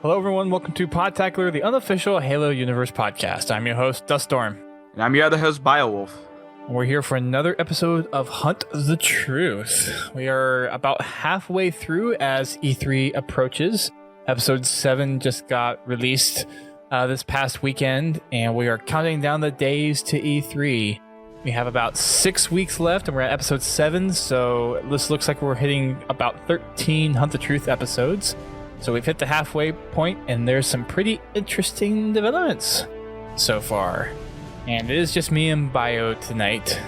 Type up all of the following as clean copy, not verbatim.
Hello, everyone. Welcome to Podtacular, the unofficial Halo Universe podcast. I'm your host, Duststorm. And I'm your other host, Biowolf. We're here for another episode of Hunt the Truth. We are about halfway through as E3 approaches. Episode 7 just got released this past weekend, and we are counting down the days to E3. We have about 6 weeks left, and we're at episode 7, so this looks like we're hitting about 13 Hunt the Truth episodes. So we've hit the halfway point, and there's some pretty interesting developments so far. And it is just me and Bio tonight.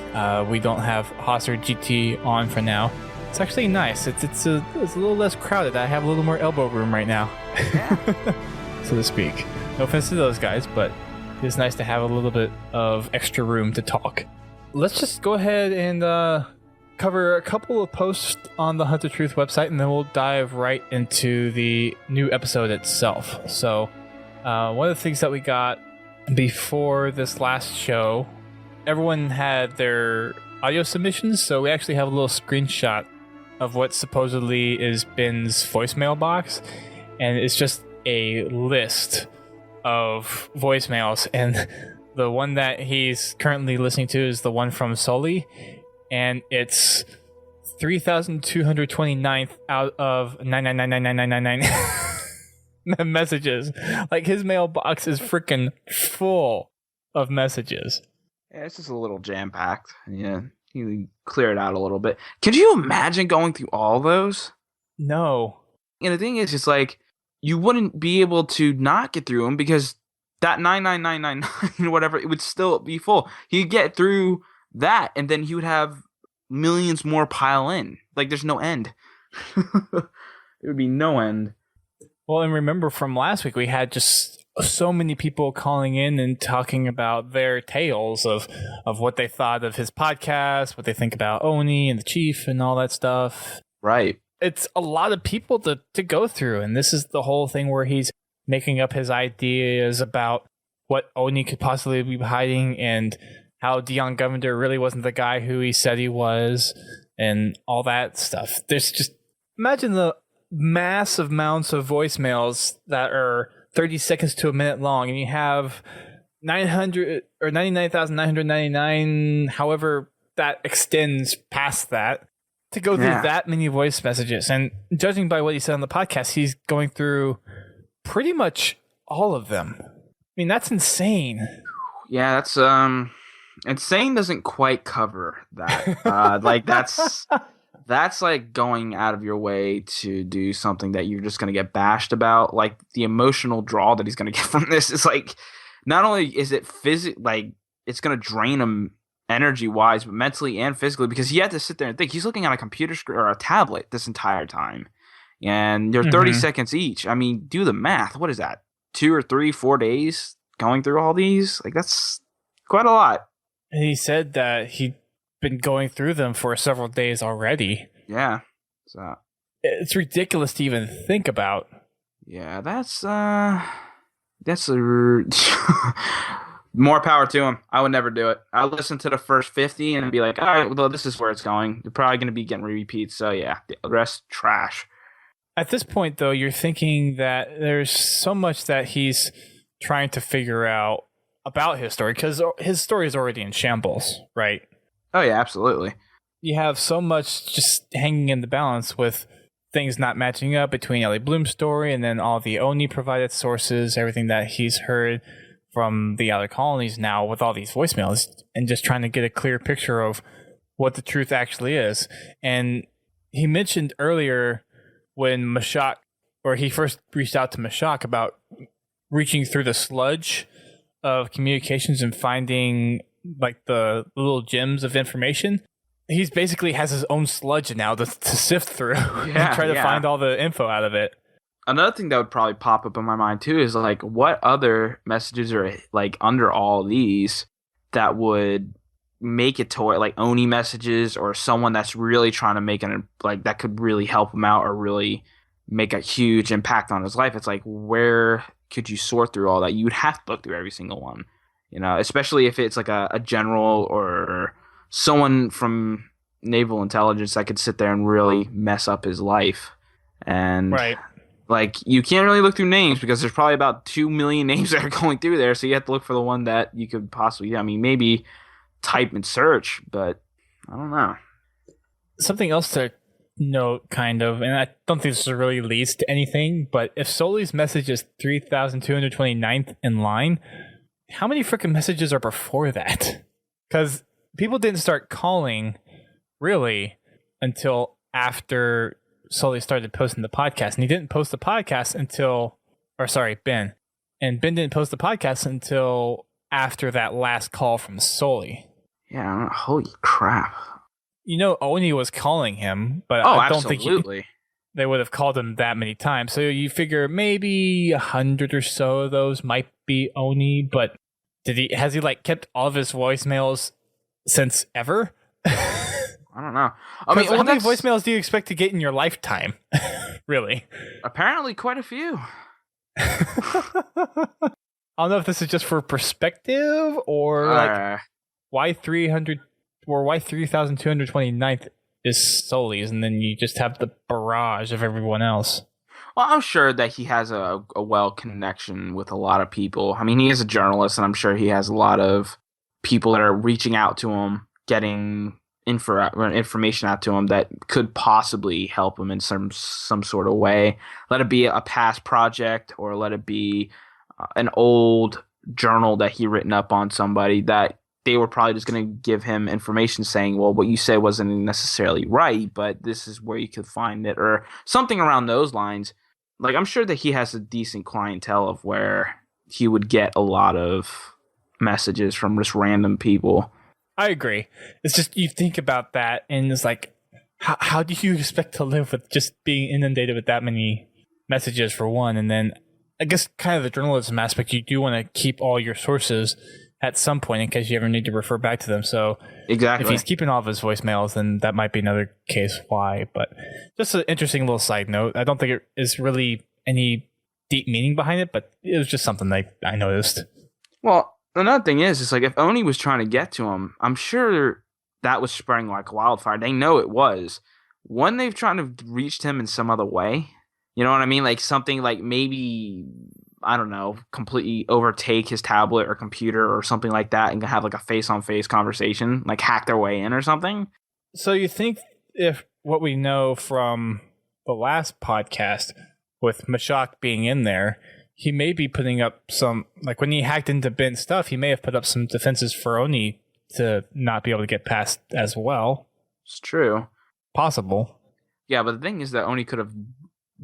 We don't have Haas or GT on for now. It's actually nice. It's a little less crowded. I have a little more elbow room right now, so to speak. No offense to those guys, but it's nice to have a little bit of extra room to talk. Let's just go ahead and cover a couple of posts on the Hunt the Truth website, and then we'll dive right into the new episode itself. So one of the things that we got before this last show, everyone had their audio submissions, so we actually have a little screenshot of what supposedly is Ben's voicemail box, and it's just a list of voicemails, and the one that he's currently listening to is the one from Sully, and it's 3,229th out of 9999999 messages. Like, his mailbox is freaking full of messages. Yeah, it's just a little jam-packed. Yeah, you clear it out a little bit. Could you imagine going through all those? No. And the thing is, it's like, you wouldn't be able to not get through them because that 99999 whatever, it would still be full. He'd get through that, and then he would have millions more pile in. Like, there's no end. It would be no end. Well, and remember from last week, we had just so many people calling in and talking about their tales of what they thought of his podcast, what they think about Oni and the Chief and all that stuff. Right. It's a lot of people to go through, and this is the whole thing where he's making up his ideas about what Oni could possibly be hiding, and how Deon Govendor really wasn't the guy who he said he was, and all that stuff. There's just, imagine the massive amounts of voicemails that are 30 seconds to a minute long, and you have 900 or 99,999, however that extends past that, to go through that many voice messages. And judging by what he said on the podcast, he's going through pretty much all of them. I mean, that's insane. Yeah, that's insane doesn't quite cover that. Like, that's like going out of your way to do something that you're just going to get bashed about. Like, the emotional draw that he's going to get from this is like, not only is it like, it's going to drain him energy wise, but mentally and physically, because he had to sit there and think. He's looking at a computer screen or a tablet this entire time, and they're 30 seconds each. I mean, do the math. What is that? 2 or 3, 4 days going through all these? Like, that's quite a lot. And he said that he'd been going through them for several days already. Yeah. So it's ridiculous to even think about. Yeah, that's more power to him. I would never do it. I'll listen to the first 50 and be like, all right, well, this is where it's going. They're probably going to be getting repeats. So yeah, the rest, trash. At this point, though, you're thinking that there's so much that he's trying to figure out about his story, because his story is already in shambles, right? Oh yeah, absolutely. You have so much just hanging in the balance with things not matching up between Ellie Bloom's story and then all the Oni provided sources, everything that he's heard from the outer colonies now with all these voicemails, and just trying to get a clear picture of what the truth actually is. And he mentioned earlier when Mashak, or he first reached out to Mashak about reaching through the sludge of communications and finding like the little gems of information. He's basically has his own sludge now to sift through and try to find all the info out of it. Another thing that would probably pop up in my mind too is like, what other messages are like under all these that would make it to like Oni messages, or someone that's really trying to make an like that could really help him out or really make a huge impact on his life. It's like, where could you sort through all that? You'd have to look through every single one, you know, especially if it's like a general or someone from naval intelligence that could sit there and really mess up his life. And Right. like, you can't really look through names because there's probably about 2 million names that are going through there. So you have to look for the one that you could possibly, I mean, maybe type and search, but I don't know. Something else to note, kind of, and I don't think this really leads to anything, but if Soli's message is 3,229th in line, how many freaking messages are before that? Because people didn't start calling, really, until after Sully started posting the podcast. And he didn't post the podcast until, Ben. And Ben didn't post the podcast until after that last call from Sully. Yeah, holy crap. You know, Oni was calling him, but Oh, I don't absolutely. think they would have called him that many times. So you figure maybe 100 or so of those might be Oni, but has he like kept all of his voicemails since ever? I don't know. I mean, how many voicemails do you expect to get in your lifetime? Really? Apparently quite a few. I don't know if this is just for perspective or like why 300 or why 3,229th is Sully's, and then you just have the barrage of everyone else. Well, I'm sure that he has a well connection with a lot of people. I mean, he is a journalist, and I'm sure he has a lot of people that are reaching out to him, getting information out to him that could possibly help him in some sort of way. Let it be a past project, or let it be an old journal that he written up on somebody that they were probably just going to give him information saying, well, what you said wasn't necessarily right, but this is where you could find it, or something around those lines. Like, I'm sure that he has a decent clientele of where he would get a lot of messages from just random people. I agree. It's just, you think about that and it's like, how do you expect to live with just being inundated with that many messages, for one? And then I guess kind of the journalism aspect, you do want to keep all your sources at some point in case you ever need to refer back to them. So exactly, if he's keeping all of his voicemails, then that might be another case why. But just an interesting little side note. I don't think it is really any deep meaning behind it, but it was just something I noticed. Well, another thing is, it's like, if Oni was trying to get to him, I'm sure that was spreading like wildfire. They know it was. When they've tried to reach him in some other way, you know what I mean? Like something like maybe, I don't know, completely overtake his tablet or computer or something like that and have like a face-on-face conversation, like hack their way in or something. So you think if what we know from the last podcast with Mashak being in there, he may be putting up some, like when he hacked into Ben's stuff, he may have put up some defenses for Oni to not be able to get past as well. It's true. Possible. Yeah, but the thing is that Oni could have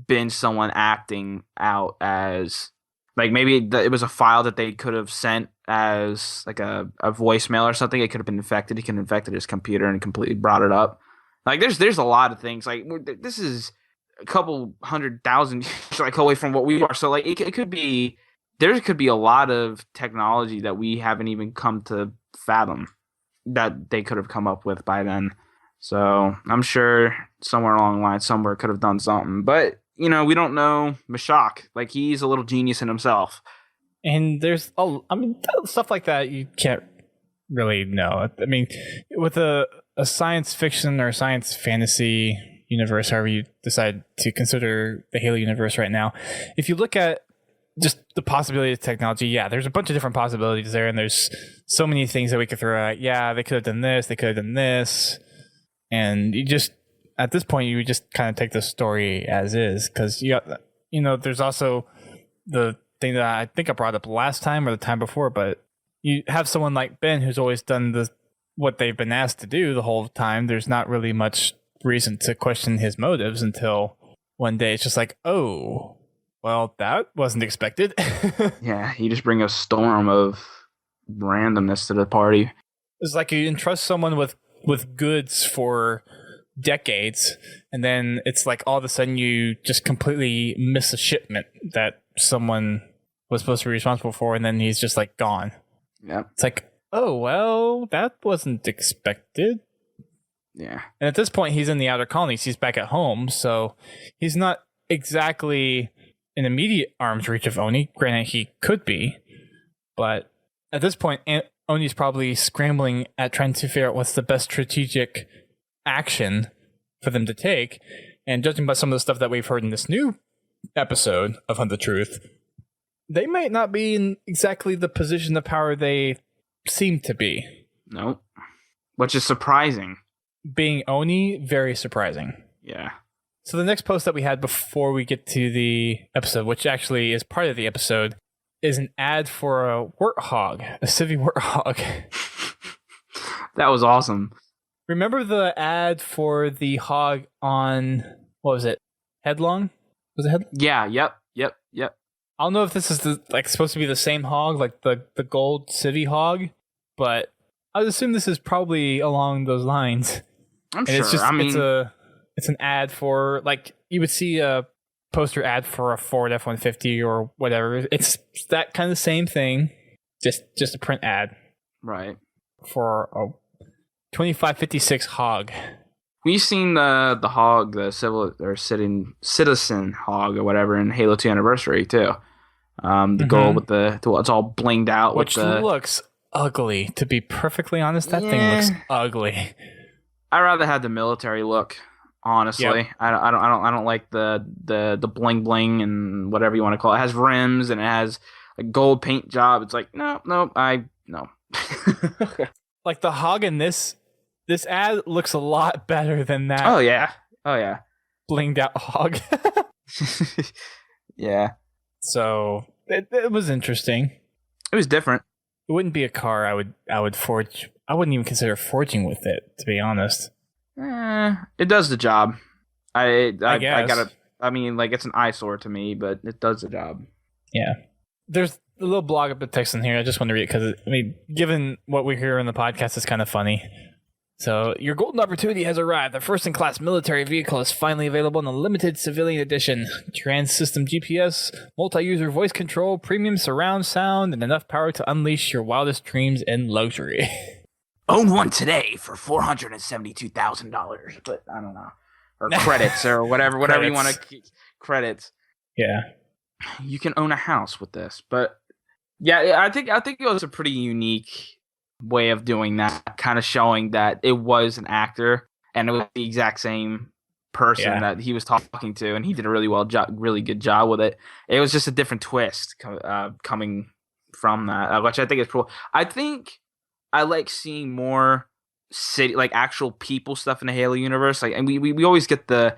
been someone acting out as, like, maybe it was a file that they could have sent as like a voicemail or something. It could have been infected. He could have infected his computer and completely brought it up. Like, there's a lot of things. Like, this is a couple 100,000 like away from what we are. So like, it could be, there could be a lot of technology that we haven't even come to fathom that they could have come up with by then. So I'm sure somewhere along the line, somewhere could have done something. But, you know, we don't know Mashak. Like, he's a little genius in himself. And there's, stuff like that you can't really know. I mean, with a science fiction or science fantasy universe, however you decide to consider the Halo universe right now, if you look at just the possibility of technology, yeah, there's a bunch of different possibilities there, and there's so many things that we could throw at. Yeah, they could have done this, they could have done this. And you just, at this point, you just kind of take the story as is, because there's also the thing that I think I brought up last time or the time before, but you have someone like Ben who's always done what they've been asked to do the whole time. There's not really much reason to question his motives until one day it's just like, oh, well, that wasn't expected. Yeah, you just bring a storm of randomness to the party. It's like you entrust someone with goods for decades, and then it's like all of a sudden you just completely miss a shipment that someone was supposed to be responsible for, and then he's just like gone. Yeah. It's like, oh, well, that wasn't expected. Yeah. And at this point, he's in the outer colonies. He's back at home, so he's not exactly in immediate arm's reach of Oni. Granted, he could be, but at this point, Oni's probably scrambling at trying to figure out what's the best strategic action for them to take. And judging by some of the stuff that we've heard in this new episode of Hunt the Truth, they might not be in exactly the position of power they seem to be. Nope. Which is surprising. Being Oni, very surprising. Yeah. So the next post that we had before we get to the episode, which actually is part of the episode, is an ad for a warthog, a civvy warthog. That was awesome. Remember the ad for the hog on, what was it? Headlong? Was it Headlong? Yeah, yep. I don't know if this is supposed to be the same hog, like the gold civvy hog, but I would assume this is probably along those lines. I'm sure. It's an ad for, like, you would see a poster ad for a Ford F-150 or whatever. It's that kind of same thing, just a print ad. Right. For a 2556 hog. We've seen the hog, the citizen hog or whatever in Halo 2 Anniversary too. The gold with it's all blinged out, which looks ugly. To be perfectly honest, that thing looks ugly. I rather have the military look. Honestly, yep. I don't like the bling bling and whatever you want to call it. It has rims and it has a gold paint job. It's like no. Like the hog in this ad looks a lot better than that. Oh yeah. Blinged out hog. Yeah. So it was interesting. It was different. It wouldn't be a car I would forge. I wouldn't even consider forging with it, to be honest. It does the job. I guess. It's an eyesore to me, but it does the job. Yeah. There's a little blog up the text in here. I just want to read it because, given what we hear in the podcast, it's kind of funny. So, your golden opportunity has arrived. The first-in-class military vehicle is finally available in the limited civilian edition. Trans-system GPS, multi-user voice control, premium surround sound, and enough power to unleash your wildest dreams in luxury. Own one today for $472,000, but I don't know. Or credits or whatever you want to credits. Yeah. You can own a house with this, but yeah, I think it was a pretty unique way of doing that, kind of showing that it was an actor and it was the exact same person that he was talking to, and he did a really good job with it. It was just a different twist coming from that, which I think is cool. I think I like seeing more city, like actual people stuff in the Halo universe. Like, and we always get the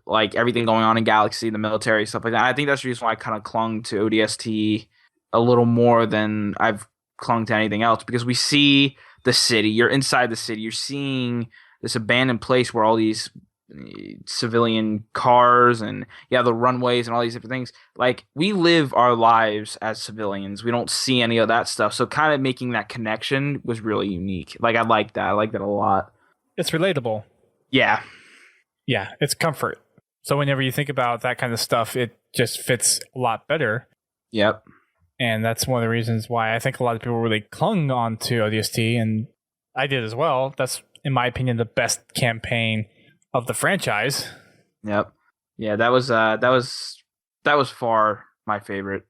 like everything going on in Galaxy, the military stuff like that. I think that's the reason why I kind of clung to ODST a little more than I've clung to anything else, because we see the city. You're inside the city. You're seeing this abandoned place where all these civilian cars and the runways and all these different things. Like, we live our lives as civilians. We don't see any of that stuff. So kind of making that connection was really unique. Like, I like that. I like that a lot. It's relatable. Yeah. Yeah, it's comfort. So whenever you think about that kind of stuff, it just fits a lot better. Yep. And that's one of the reasons why I think a lot of people really clung on to ODST, and I did as well. That's, in my opinion, the best campaign of the franchise. Yep. Yeah, that was far my favorite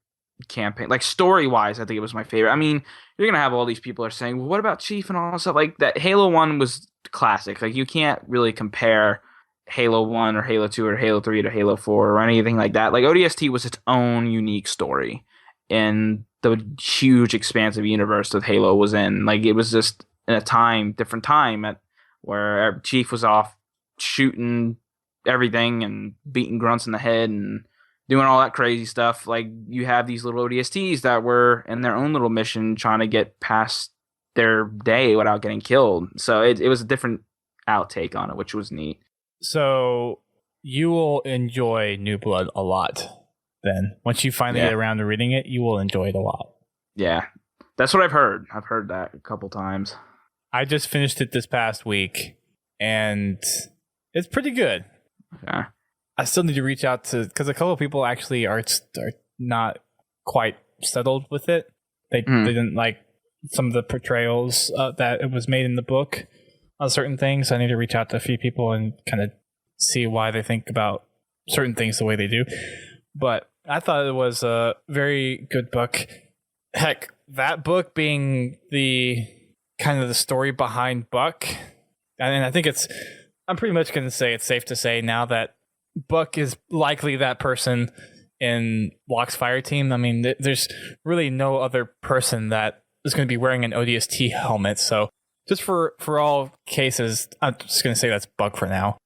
campaign. Like, story-wise, I think it was my favorite. I mean, you're going to have all these people are saying, well, what about Chief and all that stuff? Like, that Halo 1 was classic. Like, you can't really compare Halo 1 or Halo 2 or Halo 3 to Halo 4 or anything like that. Like, ODST was its own unique story in the huge expansive universe that Halo was in. Like, it was just in a different time where Chief was off shooting everything and beating grunts in the head and doing all that crazy stuff. Like, you have these little ODSTs that were in their own little mission trying to get past their day without getting killed. So it was a different outtake on it, which was neat. So you will enjoy New Blood a lot then. Once you finally get around to reading it, you will enjoy it a lot. Yeah. That's what I've heard. I've heard that a couple times. I just finished it this past week, and it's pretty good. Okay. I still need to reach out to, because a couple of people actually are not quite settled with it. They didn't like some of the portrayals that it was made in the book on certain things. I need to reach out to a few people and kind of see why they think about certain things the way they do. But I thought it was a very good book. Heck, that book being the kind of the story behind Buck And I think I'm pretty much going to say it's safe to say now that Buck is likely that person in Locke's fire team. I mean, there's really no other person that is going to be wearing an ODST helmet. So just for all cases, I'm just going to say that's Buck for now.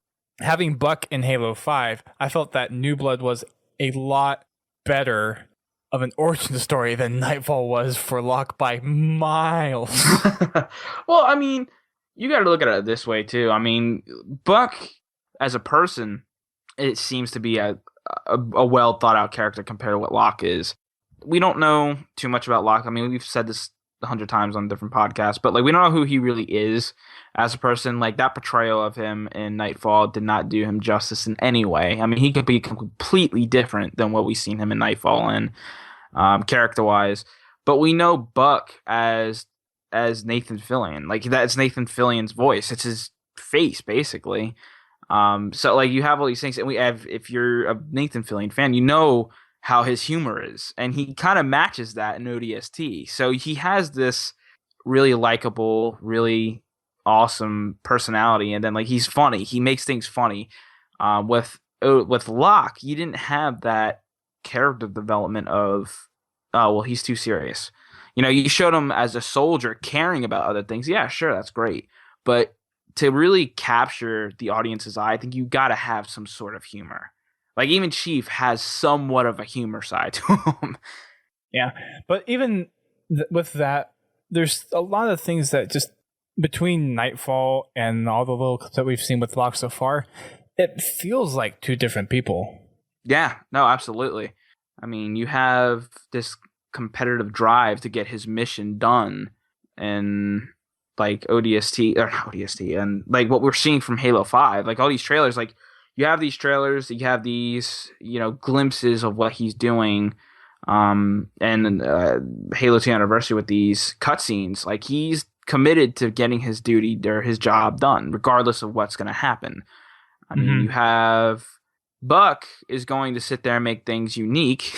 Having Buck in Halo 5, I felt that New Blood was a lot better of an origin story than Nightfall was for Locke by miles. Well, I mean, you got to look at it this way too. I mean, Buck as a person, it seems to be a well thought out character compared to what Locke is. We don't know too much about Locke. I mean, we've said this 100 times on different podcasts, but like we don't know who he really is as a person. Like that portrayal of him in Nightfall did not do him justice in any way. I mean, he could be completely different than what we've seen him in Nightfall in character wise. But we know Buck as Nathan Fillion. Like that's Nathan Fillion's voice. It's his face basically. So like you have all these things, and we have, if you're a Nathan Fillion fan, you know how his humor is, and he kind of matches that in ODST. So he has this really likable, really awesome personality, and then like he's funny. He makes things funny. With Locke, you didn't have that character development of, oh well, he's too serious. You know, you showed him as a soldier caring about other things. Yeah, sure, that's great, but to really capture the audience's eye, I think you got to have some sort of humor. Like even Chief has somewhat of a humor side to him. Yeah, but even with that, there's a lot of things that just between Nightfall and all the little clips that we've seen with Locke so far, it feels like two different people. Yeah, no, absolutely. I mean, you have this competitive drive to get his mission done, and like ODST or not ODST, and like what we're seeing from Halo 5, like all these trailers, like you have these trailers, you have these, you know, glimpses of what he's doing, and Halo 2 Anniversary with these cutscenes, like he's committed to getting his duty or his job done, regardless of what's going to happen. I mean, you have Buck is going to sit there and make things unique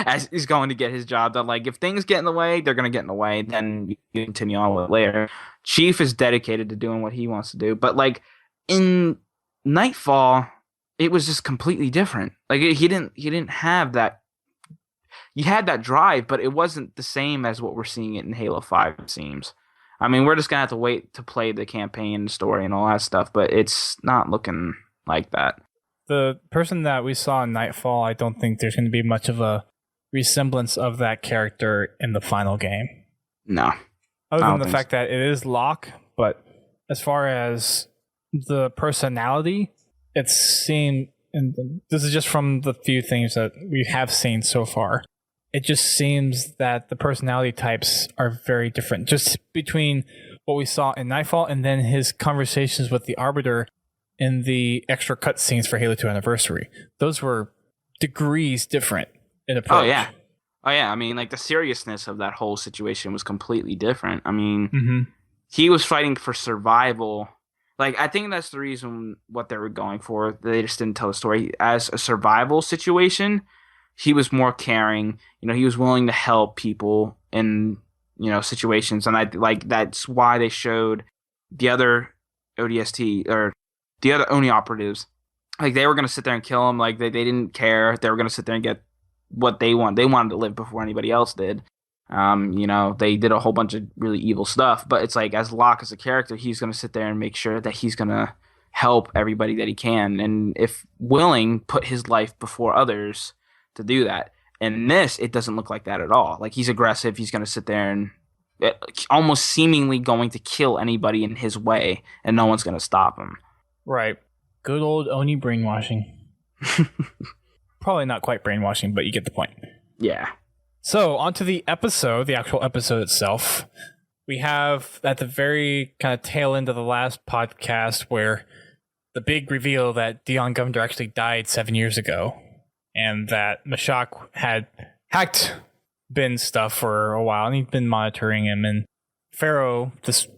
as he's going to get his job done. Like if things get in the way, they're going to get in the way. Then you continue on with it later. Chief is dedicated to doing what he wants to do. But like in Nightfall, it was just completely different. Like he didn't have that. You had that drive, but it wasn't the same as what we're seeing it in Halo 5, it seems. I mean, we're just going to have to wait to play the campaign story and all that stuff, but it's not looking like that. The person that we saw in Nightfall, I don't think there's going to be much of a resemblance of that character in the final game. No. Other than the fact that it is Locke, but as far as the personality, it seemed, and this is just from the few things that we have seen so far, it just seems that the personality types are very different. Just between what we saw in Nightfall and then his conversations with the Arbiter in the extra cutscenes for Halo 2 Anniversary. Those were degrees different in approach. Oh yeah. I mean, like the seriousness of that whole situation was completely different. I mean, he was fighting for survival. Like, I think that's the reason what they were going for. They just didn't tell the story as a survival situation. He was more caring. You know, he was willing to help people in, you know, situations. And I like that's why they showed the other ODST or the other Oni operatives. Like they were going to sit there and kill him. Like they didn't care. They were going to sit there and get what they want. They wanted to live before anybody else did. You know, they did a whole bunch of really evil stuff. But it's like as Locke as a character, he's going to sit there and make sure that he's going to help everybody that he can. And if willing, put his life before others to do that. And in this, it doesn't look like that at all. Like he's aggressive. He's going to sit there and almost seemingly going to kill anybody in his way, and no one's going to stop him. Right. Good old Oni brainwashing. Probably not quite brainwashing, but you get the point. Yeah. So, onto the episode, the actual episode itself. We have at the very kind of tail end of the last podcast where the big reveal that Deon Govendor actually died 7 years ago, and that Mashak had hacked Ben's stuff for a while, and he'd been monitoring him. And FERO, this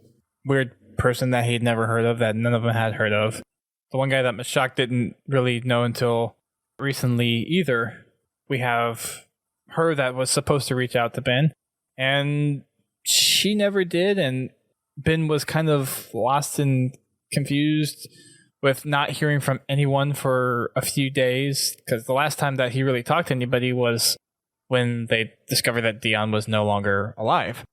weird person that he'd never heard of, that none of them had heard of, the one guy that Mashak didn't really know until recently either. We have her that was supposed to reach out to Ben, and she never did, and Ben was kind of lost and confused with not hearing from anyone for a few days, because the last time that he really talked to anybody was when they discovered that Deon was no longer alive.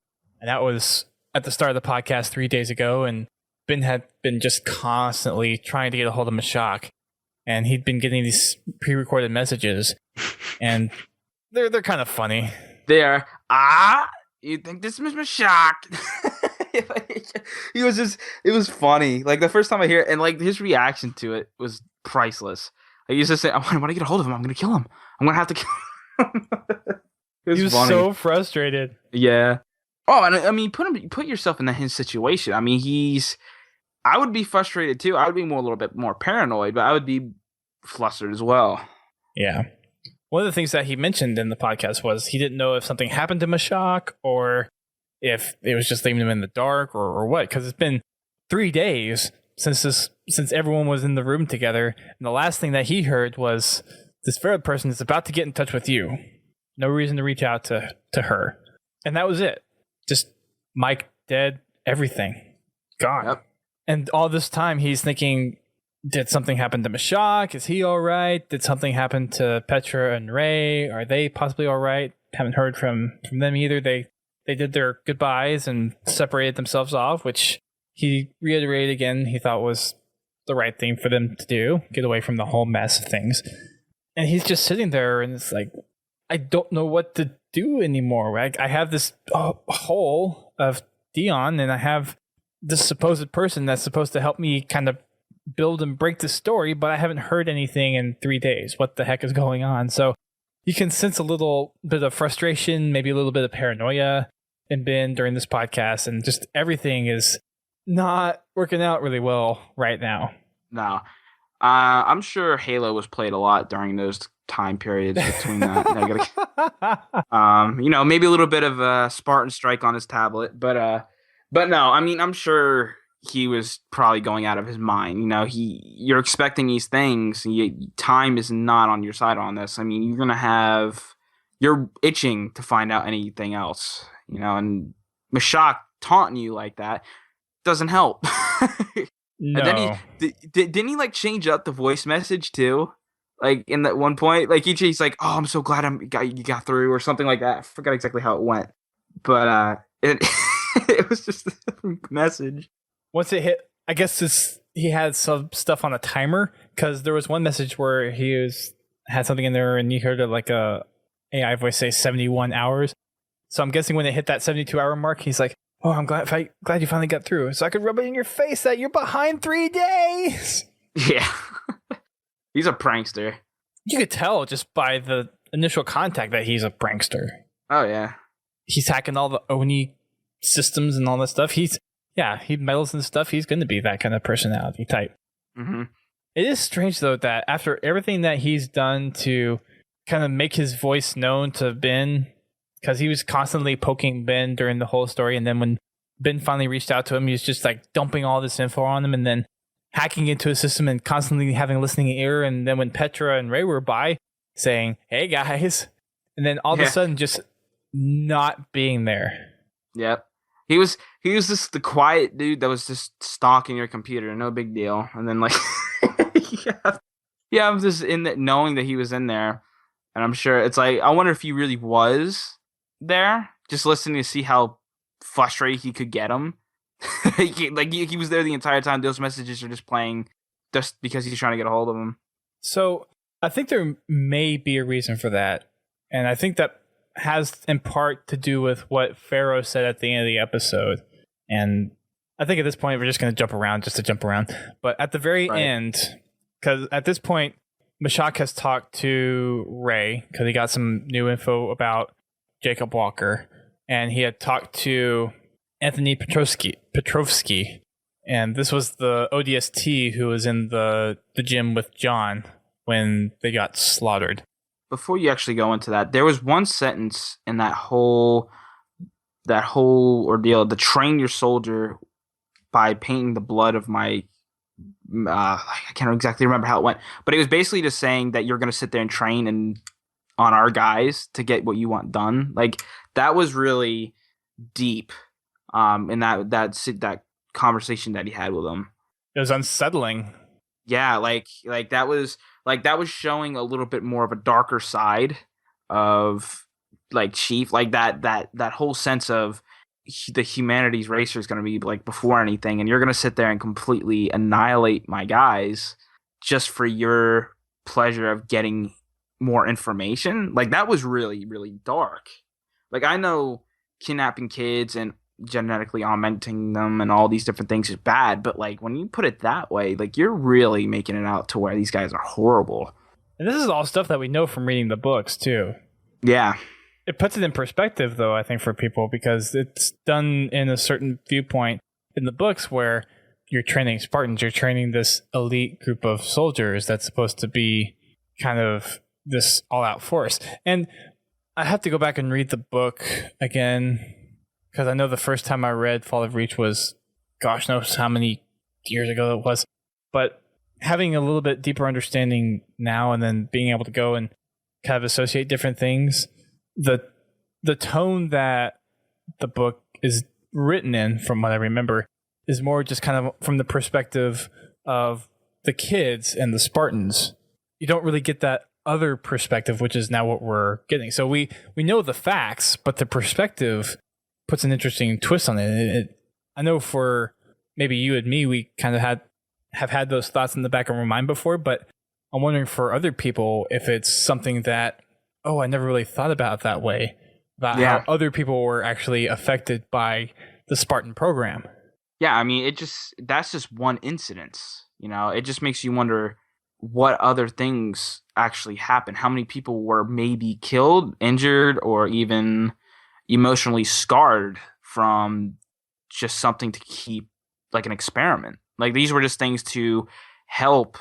And that was at the start of the podcast 3 days ago, and Ben had been just constantly trying to get a hold of Mashak, and he'd been getting these pre-recorded messages, and they're kind of funny. They are, you think this is Mashak? It was funny. Like, the first time I hear it, and like his reaction to it was priceless. Like, he used to say, I want to get a hold of him. I'm going to kill him. I'm going to have to kill him. He was funny. So frustrated. Yeah. Oh, and I mean, put yourself in his situation. I mean, I would be frustrated too. I would be a little bit more paranoid, but I would be flustered as well. Yeah. One of the things that he mentioned in the podcast was he didn't know if something happened to Mashak or if it was just leaving him in the dark or what, because it's been 3 days since everyone was in the room together, and the last thing that he heard was this FERO person is about to get in touch with you. No reason to reach out to her. And that was it. Just Mike dead, everything gone. Yep. And all this time he's thinking, did something happen to Mashak? Is he all right? Did something happen to Petra and Ray? Are they possibly all right? Haven't heard from them either. They did their goodbyes and separated themselves off, which he reiterated again he thought was the right thing for them to do, get away from the whole mess of things. And he's just sitting there, and it's like, I don't know what to do anymore. I have this hole of Deon, and I have this supposed person that's supposed to help me kind of build and break the story, but I haven't heard anything in 3 days. What the heck is going on? So you can sense a little bit of frustration, maybe a little bit of paranoia in Ben during this podcast, and just everything is not working out really well right now. No. I'm sure Halo was played a lot during those time periods between that. Maybe a little bit of a Spartan strike on his tablet, but no, I mean, I'm sure he was probably going out of his mind. You're expecting these things. Time is not on your side on this. I mean, you're itching to find out anything else, and Mashak taunting you like that doesn't help. No. And then didn't he like change up the voice message too? Like in that one point, like he's like, "Oh, I'm so glad you got through," or something like that. I forgot exactly how it went, but it was just a message. Once it hit, I guess he had some stuff on a timer, because there was one message where he had something in there, and you heard like a AI voice say 71 hours. So I'm guessing when it hit that 72-hour mark, he's like, "Oh, I'm glad you finally got through, so I could rub it in your face that you're behind 3 days." Yeah. He's a prankster. You could tell just by the initial contact that he's a prankster. Oh, yeah. He's hacking all the Oni systems and all that stuff. He meddles and stuff. He's going to be that kind of personality type. Mm-hmm. It is strange, though, that after everything that he's done to kind of make his voice known to Ben, because he was constantly poking Ben during the whole story, and then when Ben finally reached out to him, he was just like dumping all this info on him, and then hacking into his system and constantly having a listening ear. And then when Petra and Ray were by, saying, "Hey guys," and then all of a sudden just not being there. Yep. He was just the quiet dude that was just stalking your computer, no big deal. And then like I was just in that, knowing that he was in there, and I'm sure it's like, I wonder if he really was there, just listening to see how frustrated he could get him. he was there the entire time. Those messages are just playing just because he's trying to get a hold of him. So I think there may be a reason for that, and I think that has in part to do with what FERO said at the end of the episode. And I think at this point we're just going to jump around just to jump around. But at the very end, because at this point Mashak has talked to Ray because he got some new info about Jacob Walker, and he had talked to Anthony Petrovsky, and this was the ODST who was in the gym with John when they got slaughtered. Before you actually go into that, there was one sentence in that whole ordeal: to train your soldier by painting the blood of my. I can't exactly remember how it went, but it was basically just saying that you're going to sit there and train on our guys to get what you want done. Like, that was really deep. in that conversation that he had with him. It was unsettling. Yeah, like that was showing a little bit more of a darker side of like Chief, like that whole sense of the humanities racer is going to be like before anything, and you're going to sit there and completely annihilate my guys just for your pleasure of getting more information. Like that was really, really dark. Like I know kidnapping kids and genetically augmenting them and all these different things is bad, but like when you put it that way, like you're really making it out to where these guys are horrible. And this is all stuff that we know from reading the books too. Yeah. It puts it in perspective though, I think, for people, because it's done in a certain viewpoint in the books where you're training Spartans, you're training this elite group of soldiers that's supposed to be kind of this all-out force. And I have to go back and read the book again, because I know the first time I read Fall of Reach was, gosh knows how many years ago it was. But having a little bit deeper understanding now, and then being able to go and kind of associate different things, the tone that the book is written in, from what I remember, is more just kind of from the perspective of the kids and the Spartans. You don't really get that other perspective, which is now what we're getting. So we know the facts, but the perspective puts an interesting twist on it. I know for maybe you and me, we kind of have had those thoughts in the back of our mind before, but I'm wondering for other people if it's something that, I never really thought about it that way, about how other people were actually affected by the Spartan program. Yeah, I mean, that's just one incident. It just makes you wonder what other things actually happened. How many people were maybe killed, injured, or even emotionally scarred from just something to keep, like an experiment. Like these were just things to help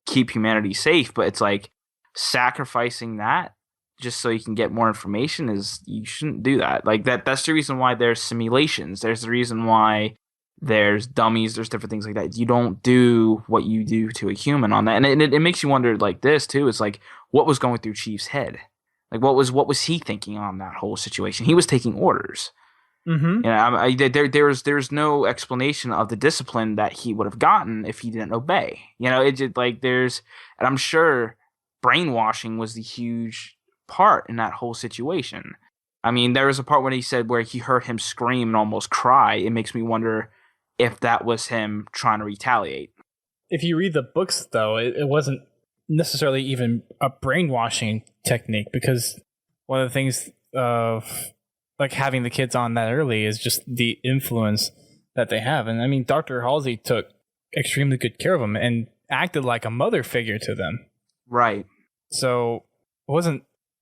keep humanity safe, but it's like sacrificing that just so you can get more information you shouldn't do that. Like that's the reason why there's simulations. There's the reason why there's dummies, there's different things like that. You don't do what you do to a human on that. And it makes you wonder, like this too, it's like what was going through Chief's head? Like what was he thinking on that whole situation? He was taking orders. Mm-hmm. There's no explanation of the discipline that he would have gotten if he didn't obey. It just like and I'm sure brainwashing was the huge part in that whole situation. I mean, there was a part when he said where he heard him scream and almost cry. It makes me wonder if that was him trying to retaliate. If you read the books, though, it wasn't necessarily even a brainwashing technique, because one of the things of like having the kids on that early is just the influence that they have. And I mean, Dr. Halsey took extremely good care of them and acted like a mother figure to them. Right. So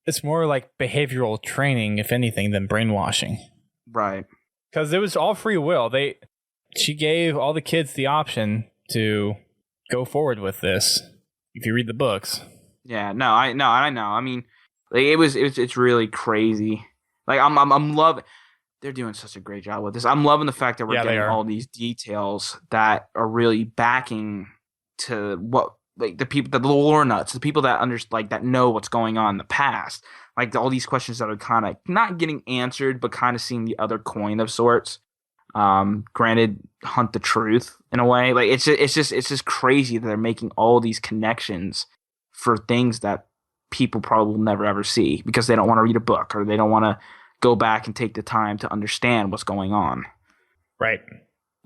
it's more like behavioral training, if anything, than brainwashing. Right. Because it was all free will. She gave all the kids the option to go forward with this. If you read the books. Yeah, I know. I mean, like it's really crazy. Like I'm loving. They're doing such a great job with this. I'm loving the fact that we're getting all these details that are really backing to what, like the people, the lore nuts, the people that that know what's going on in the past. Like all these questions that are kind of not getting answered, but kind of seeing the other coin of sorts. Granted, hunt the truth in a way. Like it's just crazy that they're making all these connections for things that people probably will never ever see because they don't want to read a book or they don't want to go back and take the time to understand what's going on. Right.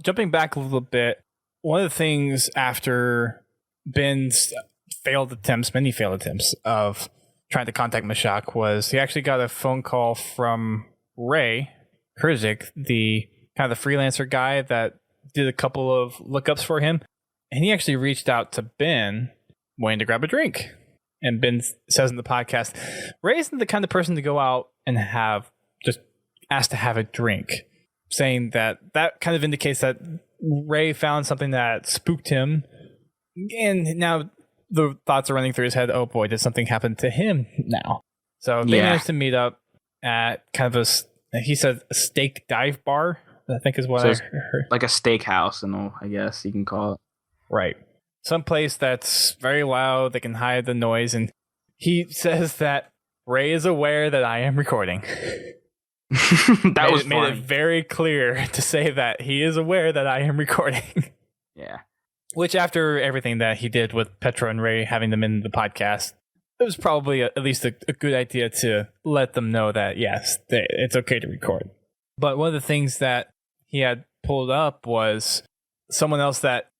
Jumping back a little bit, one of the things after Ben's many failed attempts of trying to contact Mashak was he actually got a phone call from Ray Herzik, the kind of the freelancer guy that did a couple of lookups for him. And he actually reached out to Ben wanting to grab a drink. And Ben says in the podcast, Ray isn't the kind of person to go out and just ask to have a drink, saying that kind of indicates that Ray found something that spooked him. And now the thoughts are running through his head, oh boy, did something happen to him now? So they managed to meet up at kind of he said a steak dive bar, I think is what I heard. Like a steakhouse, I guess you can call it. Right. Some place that's very loud, they can hide the noise, and he says that Ray is aware that I am recording. Made it very clear to say that he is aware that I am recording. Yeah. Which, after everything that he did with Petro and Ray having them in the podcast, it was probably at least a good idea to let them know that, yes, it's okay to record. But one of the things that he had pulled up was someone else that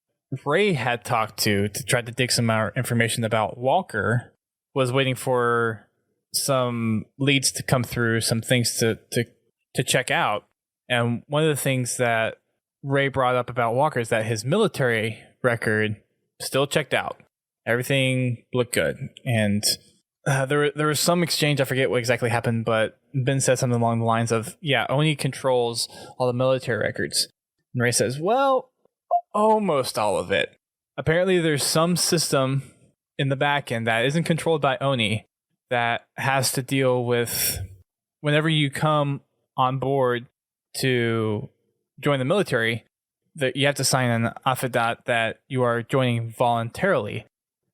Ray had talked to try to dig some more information about Walker was waiting for some leads to come through, some things to check out. And one of the things that Ray brought up about Walker is that his military record still checked out. Everything looked good. And there was some exchange. I forget what exactly happened, but Ben said something along the lines of, yeah, Oni controls all the military records. And Ray says, well, almost all of it. Apparently there's some system in the back end that isn't controlled by Oni that has to deal with whenever you come on board to join the military, that you have to sign an affidavit that you are joining voluntarily.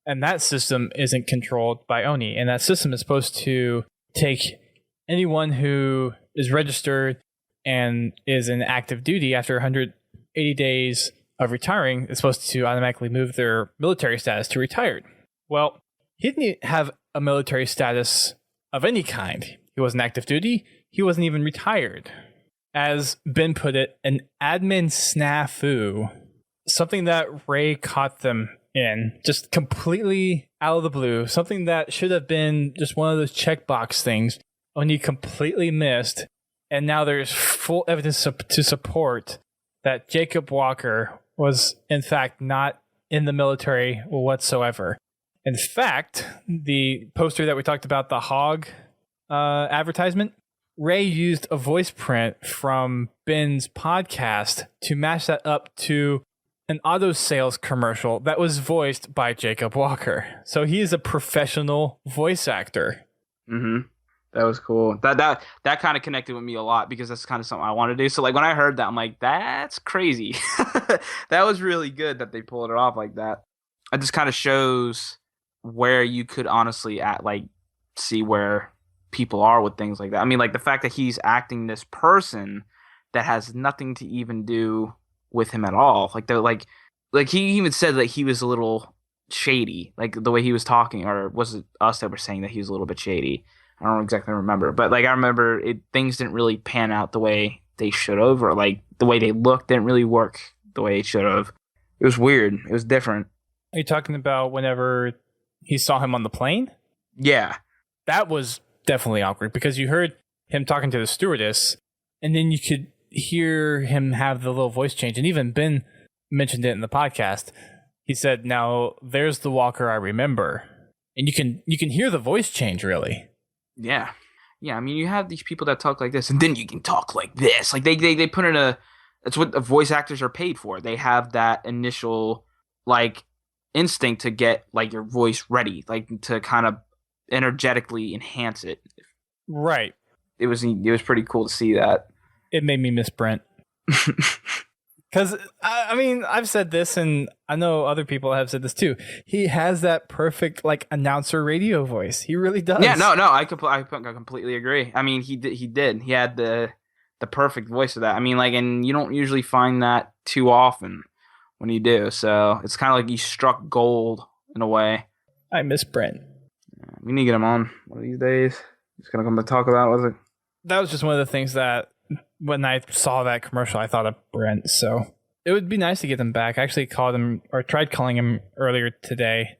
And that system isn't controlled by Oni. And that system is supposed to take anyone who is registered and is in active duty after 180 days of retiring is supposed to automatically move their military status to retired. Well, he didn't have a military status of any kind. He wasn't active duty. He wasn't even retired. As Ben put it, an admin snafu. Something that Ray caught them in, just completely out of the blue. Something that should have been just one of those checkbox things, only completely missed. And now there's full evidence to support that Jacob Walker was, in fact, not in the military whatsoever. In fact, the poster that we talked about, the hog advertisement, Ray used a voice print from Ben's podcast to match that up to an auto sales commercial that was voiced by Jacob Walker. So he is a professional voice actor. Mm-hmm. That was cool. That kind of connected with me a lot because that's kind of something I want to do. So like when I heard that, I'm like, that's crazy. That was really good that they pulled it off like that. It just kind of shows where you could honestly see where people are with things like that. I mean, like the fact that he's acting this person that has nothing to even do with him at all. Like they're like he even said that he was a little shady, like the way he was talking, or was it us that were saying that he was a little bit shady? I don't exactly remember, but like I remember things didn't really pan out the way they should have, or like the way they looked didn't really work the way it should have. It was weird. It was different. Are you talking about whenever he saw him on the plane? Yeah. That was definitely awkward because you heard him talking to the stewardess and then you could hear him have the little voice change. And even Ben mentioned it in the podcast. He said, now there's the Walker I remember. And you can hear the voice change really. Yeah. Yeah, I mean, you have these people that talk like this and then you can talk like this. Like they put in that's what the voice actors are paid for. They have that initial like instinct to get like your voice ready, like to kind of energetically enhance it. Right. It was pretty cool to see that. It made me miss Brent. Because, I mean, I've said this, and I know other people have said this too. He has that perfect, like, announcer radio voice. He really does. Yeah, no, I completely agree. I mean, he did. He had the perfect voice of that. I mean, like, and you don't usually find that too often when you do. So it's kind of like he struck gold in a way. I miss Brent. Yeah, we need to get him on one of these days. He's going to come to talk about, was it? That was just one of the things that when I saw that commercial, I thought of Brent. So it would be nice to get him back. I actually called him or tried calling him earlier today,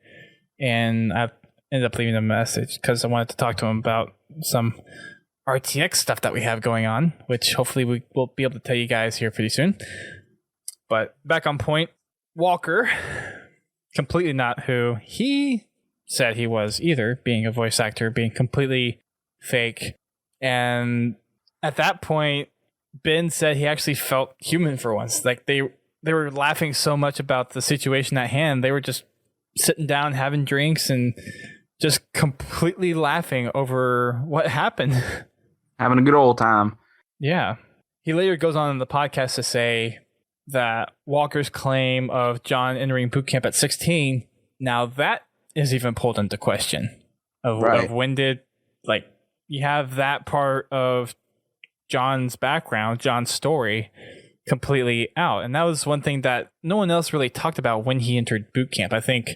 and I ended up leaving a message because I wanted to talk to him about some RTX stuff that we have going on, which hopefully we will be able to tell you guys here pretty soon. But back on point, Walker, completely not who he said he was either, being a voice actor, being completely fake. And at that point, Ben said he actually felt human for once. Like they were laughing so much about the situation at hand. They were just sitting down, having drinks, and just completely laughing over what happened. Having a good old time. Yeah. He later goes on in the podcast to say that Walker's claim of John entering boot camp at 16, now that is even pulled into question. Of when did, like, you have that part of John's background, John's story completely out. And that was one thing that no one else really talked about when he entered boot camp. I think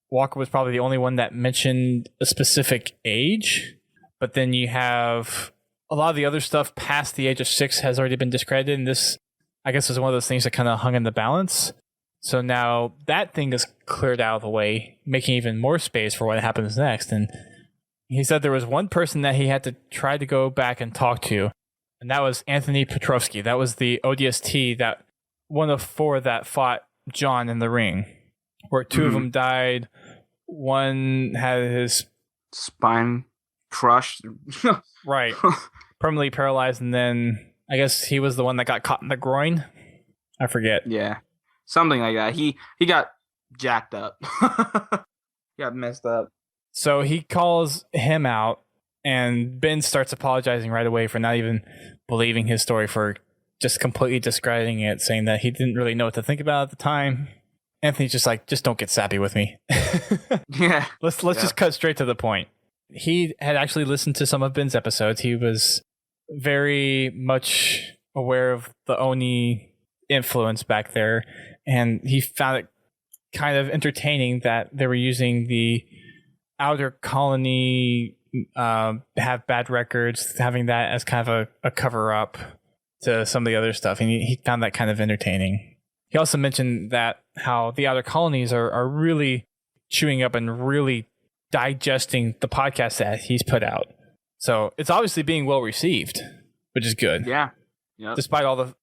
Walker was probably the only one that mentioned a specific age, but then you have a lot of the other stuff past the age of 6 has already been discredited, and this, I guess, is one of those things that kind of hung in the balance. So now that thing is cleared out of the way, making even more space for what happens next. And he said there was one person that he had to try to go back and talk to, and that was Anthony Petrovsky. That was the ODST, that one of 4 that fought John in the ring, where 2 of them died. One had his spine crushed. Right. Permanently paralyzed, and then I guess he was the one that got caught in the groin. I forget. Yeah. Something like that. He got jacked up. Got messed up. So he calls him out, and Ben starts apologizing right away for not even believing his story, for just completely discrediting it, saying that he didn't really know what to think about at the time. Anthony's just like, just don't get sappy with me. Yeah. Let's just cut straight to the point. He had actually listened to some of Ben's episodes. He was very much aware of the Oni influence back there, and he found it kind of entertaining that they were using the outer colony, have bad records, having that as kind of a cover-up to some of the other stuff, and he found that kind of entertaining. He also mentioned that how the outer colonies are really chewing up and really digesting the podcast that he's put out. So it's obviously being well received, which is good. Yeah. Yep. Despite all the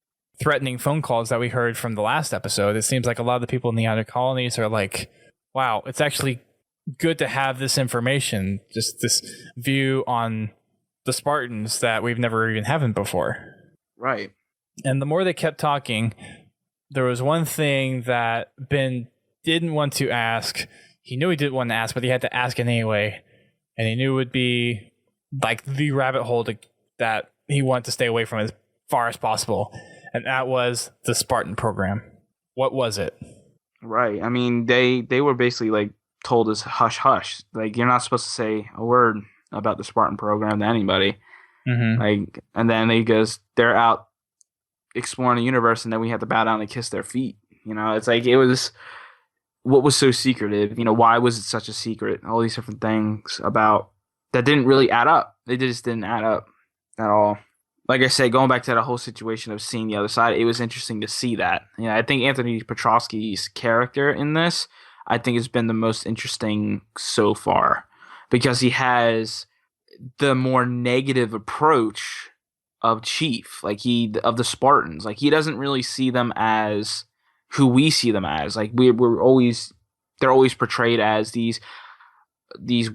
threatening phone calls that we heard from the last episode, it seems like a lot of the people in the outer colonies are like, wow, it's actually good to have this information, just this view on the Spartans that we've never even had before. Right. And the more they kept talking, there was one thing that Ben didn't want to ask. He knew he didn't want to ask, but he had to ask it anyway. And he knew it would be like the rabbit hole that he wanted to stay away from as far as possible. And that was the Spartan program. What was it? Right. I mean, they were basically like told us hush hush. Like, you're not supposed to say a word about the Spartan program to anybody. Mm-hmm. Like, and then they're out exploring the universe, and then we have to bow down and kiss their feet. You know, it's like, it was, what was so secretive? You know, why was it such a secret? All these different things about that didn't really add up. They just didn't add up at all. Like I said, going back to that whole situation of seeing the other side, it was interesting to see that. You know, I think Anthony Petrovsky's character in this, I think, has been the most interesting so far, because he has the more negative approach of Chief, like of the Spartans. Like, he doesn't really see them as who we see them as. Like, they're always portrayed as these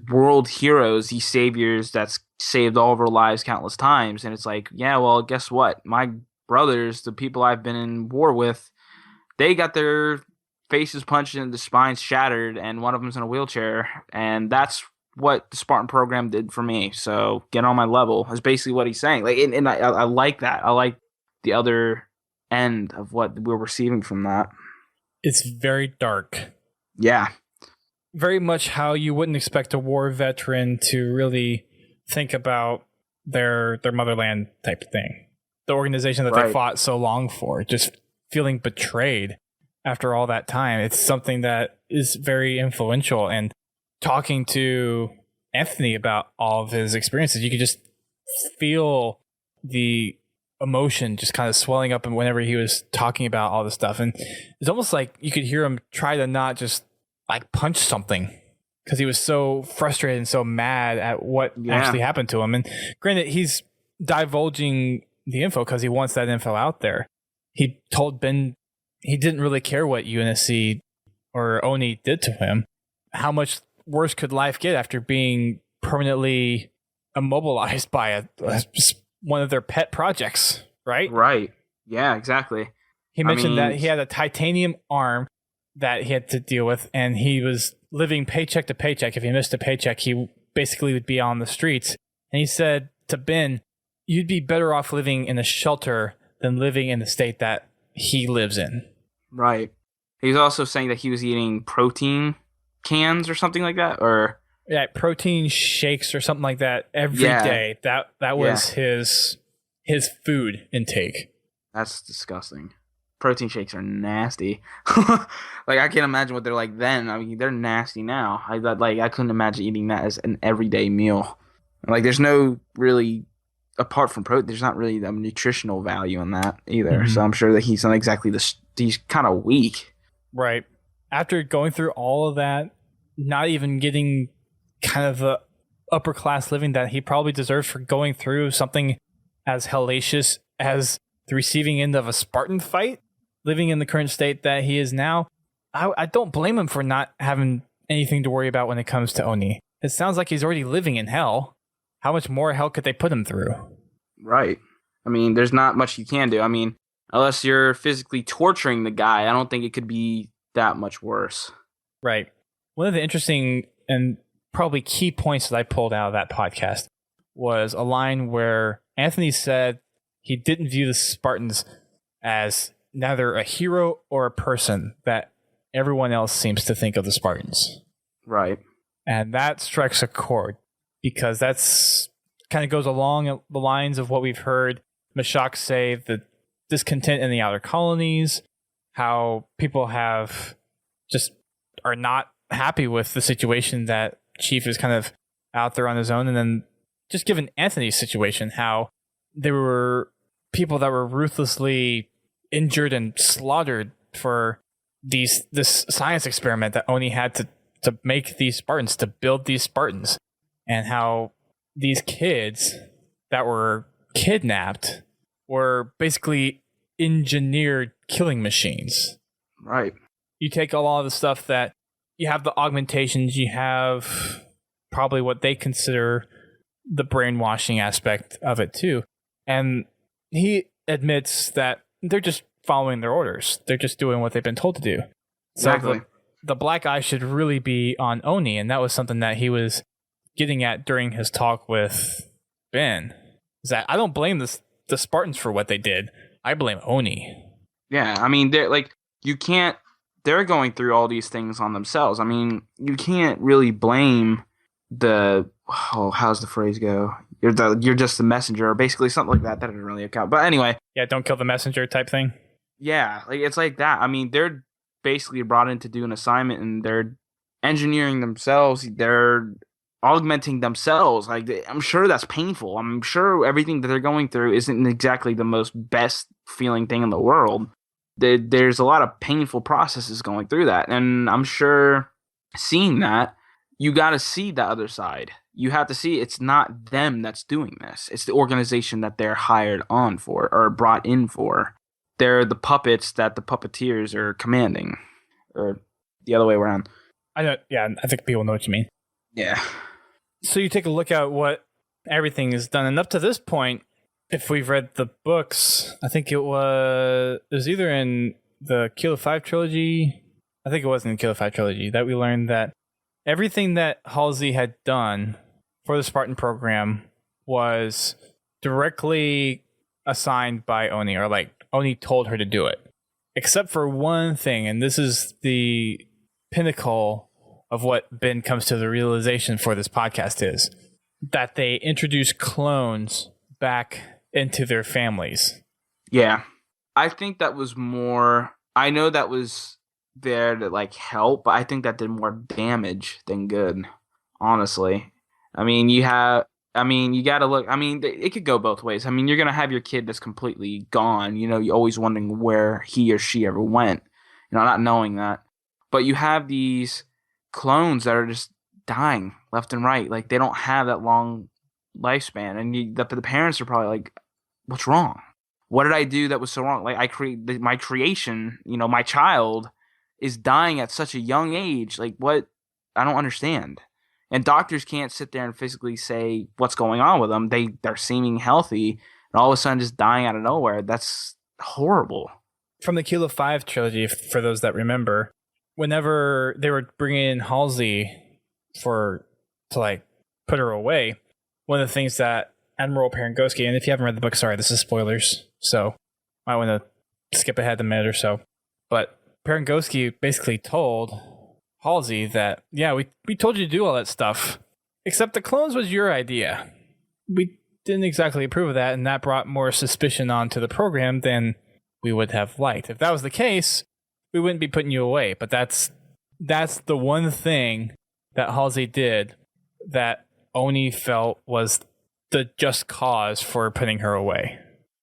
world heroes, these saviors that's saved all of our lives countless times. And it's like, yeah, well, guess what? My brothers, the people I've been in war with, they got their faces punched and the spines shattered, and one of them's in a wheelchair, and that's what the Spartan program did for me. So get on my level is basically what he's saying. Like, and I like that. I like the other end of what we're receiving from that. It's very dark. Yeah. Very much how you wouldn't expect a war veteran to really think about their motherland type of thing. The organization that they fought so long for, just feeling betrayed after all that time. It's something that is very influential. And talking to Anthony about all of his experiences, you could just feel the emotion just kind of swelling up whenever he was talking about all this stuff. And it's almost like you could hear him try to not just like punch something, because he was so frustrated and so mad at what actually happened to him. And granted, he's divulging the info because he wants that info out there. He told Ben he didn't really care what UNSC or Oni did to him. How much worse could life get after being permanently immobilized by one of their pet projects, right? Right. Yeah, exactly. He mentioned that he had a titanium arm that he had to deal with, and he was living paycheck to paycheck. If he missed a paycheck, he basically would be on the streets. And he said to Ben, you'd be better off living in a shelter than living in the state that he lives in. Right. He was also saying that he was eating protein cans or something like that, or protein shakes or something like that every day. That was his his food intake. That's disgusting. Protein shakes are nasty. Like, I can't imagine what they're like then. I mean, they're nasty now. I couldn't imagine eating that as an everyday meal. Like, there's no really, apart from protein, there's not really the nutritional value in that either. Mm-hmm. So I'm sure that he's not exactly he's kind of weak. Right. After going through all of that, not even getting kind of the upper class living that he probably deserves for going through something as hellacious as the receiving end of a Spartan fight, living in the current state that he is now, I don't blame him for not having anything to worry about when it comes to Oni. It sounds like he's already living in hell. How much more hell could they put him through? Right. I mean, there's not much you can do. I mean, unless you're physically torturing the guy, I don't think it could be that much worse. Right. One of the interesting and probably key points that I pulled out of that podcast was a line where Anthony said he didn't view the Spartans as neither a hero or a person that everyone else seems to think of the Spartans. Right. And that strikes a chord because that's kind of goes along the lines of what we've heard Mashak say, the discontent in the outer colonies, how people are not happy with the situation that Chief is kind of out there on his own. And then just given Anthony's situation, how there were people that were ruthlessly injured and slaughtered for this science experiment that Oni had to make these Spartans, to build these Spartans, and how these kids that were kidnapped were basically engineered killing machines. Right. You take a lot of the stuff that you have, the augmentations, you have probably what they consider the brainwashing aspect of it too. And he admits that they're just following their orders. They're just doing what they've been told to do. Exactly. So the black eye should really be on Oni, and that was something that he was getting at during his talk with Ben. Is that I don't blame the Spartans for what they did. I blame Oni. Yeah, I mean, they're going through all these things on themselves. I mean, you can't really blame how's the phrase go? You're just the messenger, or basically something like that. That doesn't really account. But anyway. Yeah, don't kill the messenger type thing. Yeah, like it's like that. I mean, they're basically brought in to do an assignment, and they're engineering themselves. They're augmenting themselves. Like, I'm sure that's painful. I'm sure everything that they're going through isn't exactly the most best feeling thing in the world. There's a lot of painful processes going through that, and I'm sure seeing that, you got to see the other side. You have to see it's not them that's doing this. It's the organization that they're hired on for or brought in for. They're the puppets that the puppeteers are commanding, or the other way around. I think people know what you mean. Yeah. So you take a look at what everything is done, and up to this point, if we've read the books, I think it was either in the Kilo 5 trilogy. I think it was in the Kilo 5 trilogy that we learned that everything that Halsey had done for the Spartan program was directly assigned by Oni, or like Oni told her to do it. Except for one thing, and this is the pinnacle of what Ben comes to the realization for this podcast, is that they introduce clones back into their families. Yeah. I think that was more, I know that was there to like help, but I think that did more damage than good, honestly. I mean, you got to look, I mean, it could go both ways. I mean, you're going to have your kid that's completely gone, you're always wondering where he or she ever went, not knowing that. But you have these clones that are just dying left and right. Like, they don't have that long lifespan, and the parents are probably like, what's wrong? What did I do that was so wrong? Like, my creation, my child is dying at such a young age. Like, what? I don't understand. And doctors can't sit there and physically say what's going on with them. They're seeming healthy, and all of a sudden just dying out of nowhere. That's horrible. From the Kilo 5 trilogy, for those that remember, whenever they were bringing in Halsey to like put her away, one of the things that Admiral Perangosky, and if you haven't read the book, sorry, this is spoilers, so might want to skip ahead a minute or so. But Perangosky basically told Halsey that, yeah, we told you to do all that stuff, except the clones was your idea. We didn't exactly approve of that, and that brought more suspicion onto the program than we would have liked. If that was the case, we wouldn't be putting you away. But that's the one thing that Halsey did that Oni felt was the just cause for putting her away.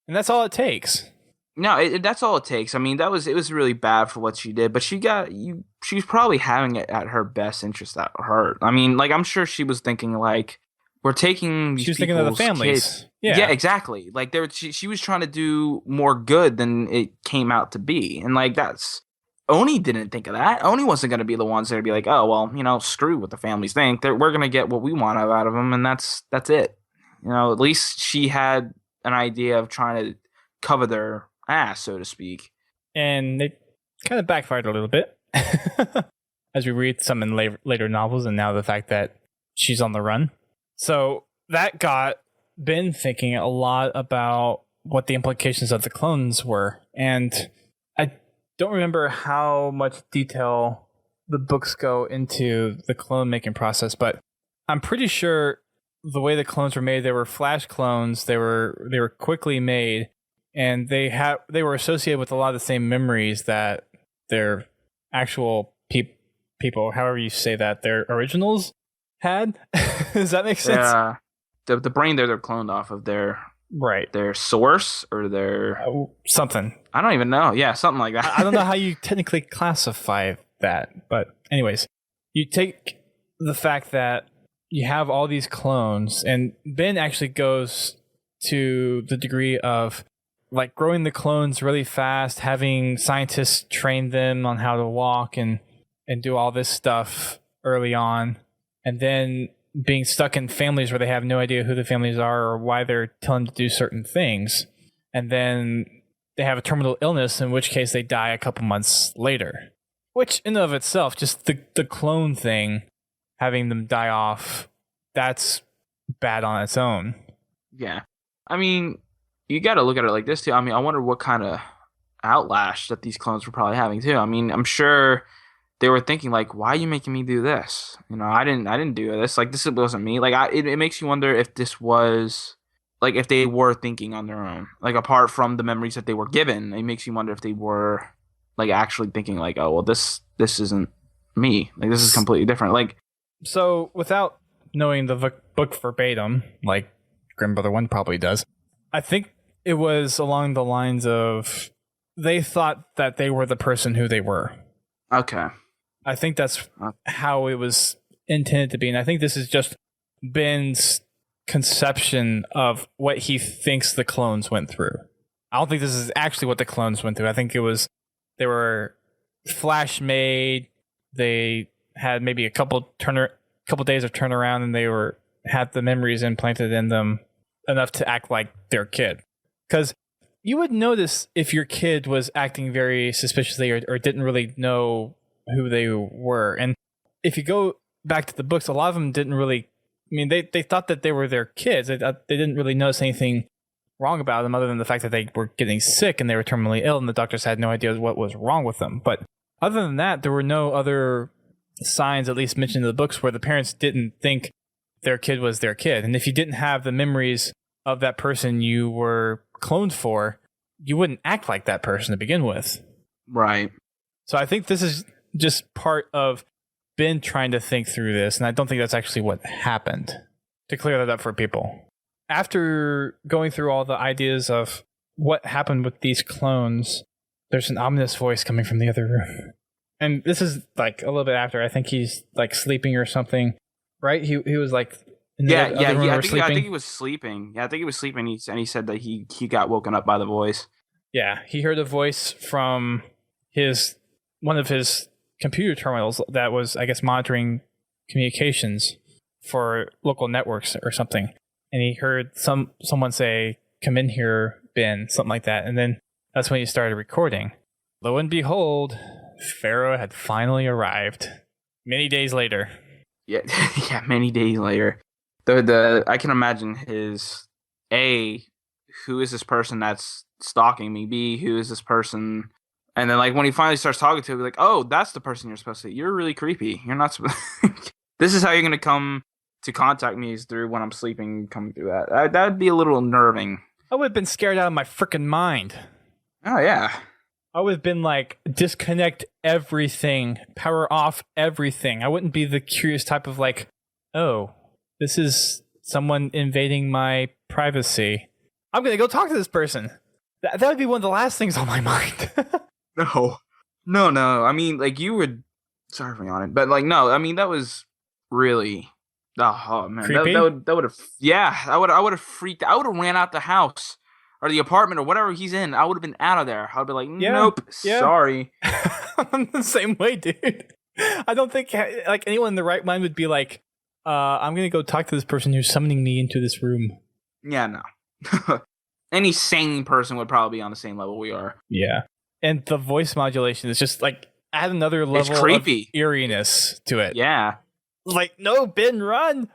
And that's all it takes. No, that's all it takes. I mean, it was really bad for what she did, but she's probably having it at her best interest at heart. I mean, like, I'm sure she was thinking, like, we're taking these She was thinking of the families. Kids. Yeah. Yeah, exactly. Like, she was trying to do more good than it came out to be. And, like, Oni didn't think of that. Oni wasn't going to be the ones that would be like, oh, well, screw what the families think. We're going to get what we want out of them, and that's it. At least she had an idea of trying to cover their ass, so to speak. And it kind of backfired a little bit as we read some in later novels, and now the fact that she's on the run. So that got Ben thinking a lot about what the implications of the clones were. And I don't remember how much detail the books go into the clone making process, but I'm pretty sure the way the clones were made, they were flash clones. They were quickly made, and they were associated with a lot of the same memories that their actual people, however you say that, their originals had. Does that make sense? Yeah. The brain they're cloned off of their source or their something. I don't even know. Yeah, something like that. I don't know how you technically classify that, but anyways, you take the fact that you have all these clones, and Ben actually goes to the degree of like growing the clones really fast, having scientists train them on how to walk and do all this stuff early on, and then being stuck in families where they have no idea who the families are or why they're telling them to do certain things. And then they have a terminal illness, in which case they die a couple months later. Which in and of itself, just the clone thing, having them die off, that's bad on its own. Yeah. I mean, you got to look at it like this too. I mean, I wonder what kind of outlash that these clones were probably having too. I mean, I'm sure they were thinking like, why are you making me do this? I didn't do this. Like, this wasn't me. Like, it makes you wonder if this was like, if they were thinking on their own, like apart from the memories that they were given. It makes you wonder if they were like actually thinking like, oh, well, this isn't me. Like, this is completely different. Like, so without knowing the book verbatim, like Grim Brother 1 probably does, I think it was along the lines of they thought that they were the person who they were. Okay. I think that's how it was intended to be. And I think this is just Ben's conception of what he thinks the clones went through. I don't think this is actually what the clones went through. I think they were flash made. They had maybe a couple days of turnaround, and they had the memories implanted in them enough to act like their kid. Because you would notice if your kid was acting very suspiciously or didn't really know who they were. And if you go back to the books, a lot of them didn't really, I mean, they thought that they were their kids. They didn't really notice anything wrong about them other than the fact that they were getting sick and they were terminally ill and the doctors had no idea what was wrong with them. But other than that, there were no other signs, at least mentioned in the books, where the parents didn't think their kid was their kid. And if you didn't have the memories of that person you were cloned for, you wouldn't act like that person to begin with. Right. So I think this is just part of Ben trying to think through this, and I don't think that's actually what happened, to clear that up for people. After going through all the ideas of what happened with these clones, there's an ominous voice coming from the other room. And this is like a little bit after. I think he's like sleeping or something, right? He was like in the other room I sleeping. think he was sleeping. Yeah, I think he was sleeping. And he said that he got woken up by the voice. Yeah, he heard a voice from one of his computer terminals that was, I guess, monitoring communications for local networks or something. And he heard someone say, "Come in here, Ben," something like that. And then that's when he started recording. Lo and behold, FERO had finally arrived. Many days later. Yeah, yeah, many days later. I can imagine his A, who is this person that's stalking me? B, who is this person? And then, like, when he finally starts talking to him, like, oh, that's the person you're supposed to. You're really creepy. You're not supposed. This is how you're gonna come to contact me is through when I'm sleeping, coming through that. That would be a little unnerving. I would have been scared out of my freaking mind. Oh, yeah. I would have been like, disconnect everything, power off everything. I wouldn't be the curious type of like, oh, this is someone invading my privacy. I'm going to go talk to this person. That would be one of the last things on my mind. No. I mean, like, you would... Sorry for yawning. But, like, no. I mean, that was really... Oh, man. Creepy? That would have... Yeah, I would have freaked... I would have ran out the house or the apartment or whatever he's in. I would have been out of there. I'd be like, nope, sorry. I'm the same way, dude. I don't think, like, anyone in the right mind would be like, I'm going to go talk to this person who's summoning me into this room. Yeah, no. Any sane person would probably be on the same level we are. Yeah. And the voice modulation is just like add another level It's creepy. of eeriness to it. Yeah. Like, no, Ben, run.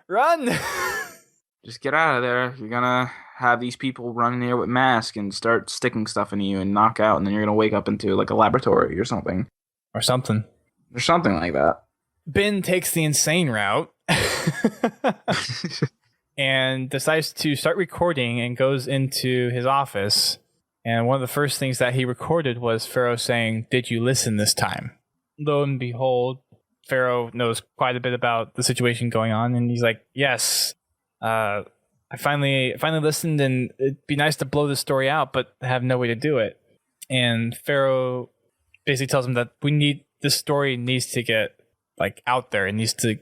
Just get out of there. You're gonna have these people run in here with masks and start sticking stuff into you and knock out, and then you're gonna wake up into like a laboratory or something. Or something like that. Ben takes the insane route and decides to start recording and goes into his office. And one of the first things that he recorded was FERO saying, "Did you listen this time?" Lo and behold, FERO knows quite a bit about the situation going on, and he's like, "Yes, I finally listened, and it'd be nice to blow this story out, but I have no way to do it." And FERO basically tells him that this story needs to get like out there. It needs to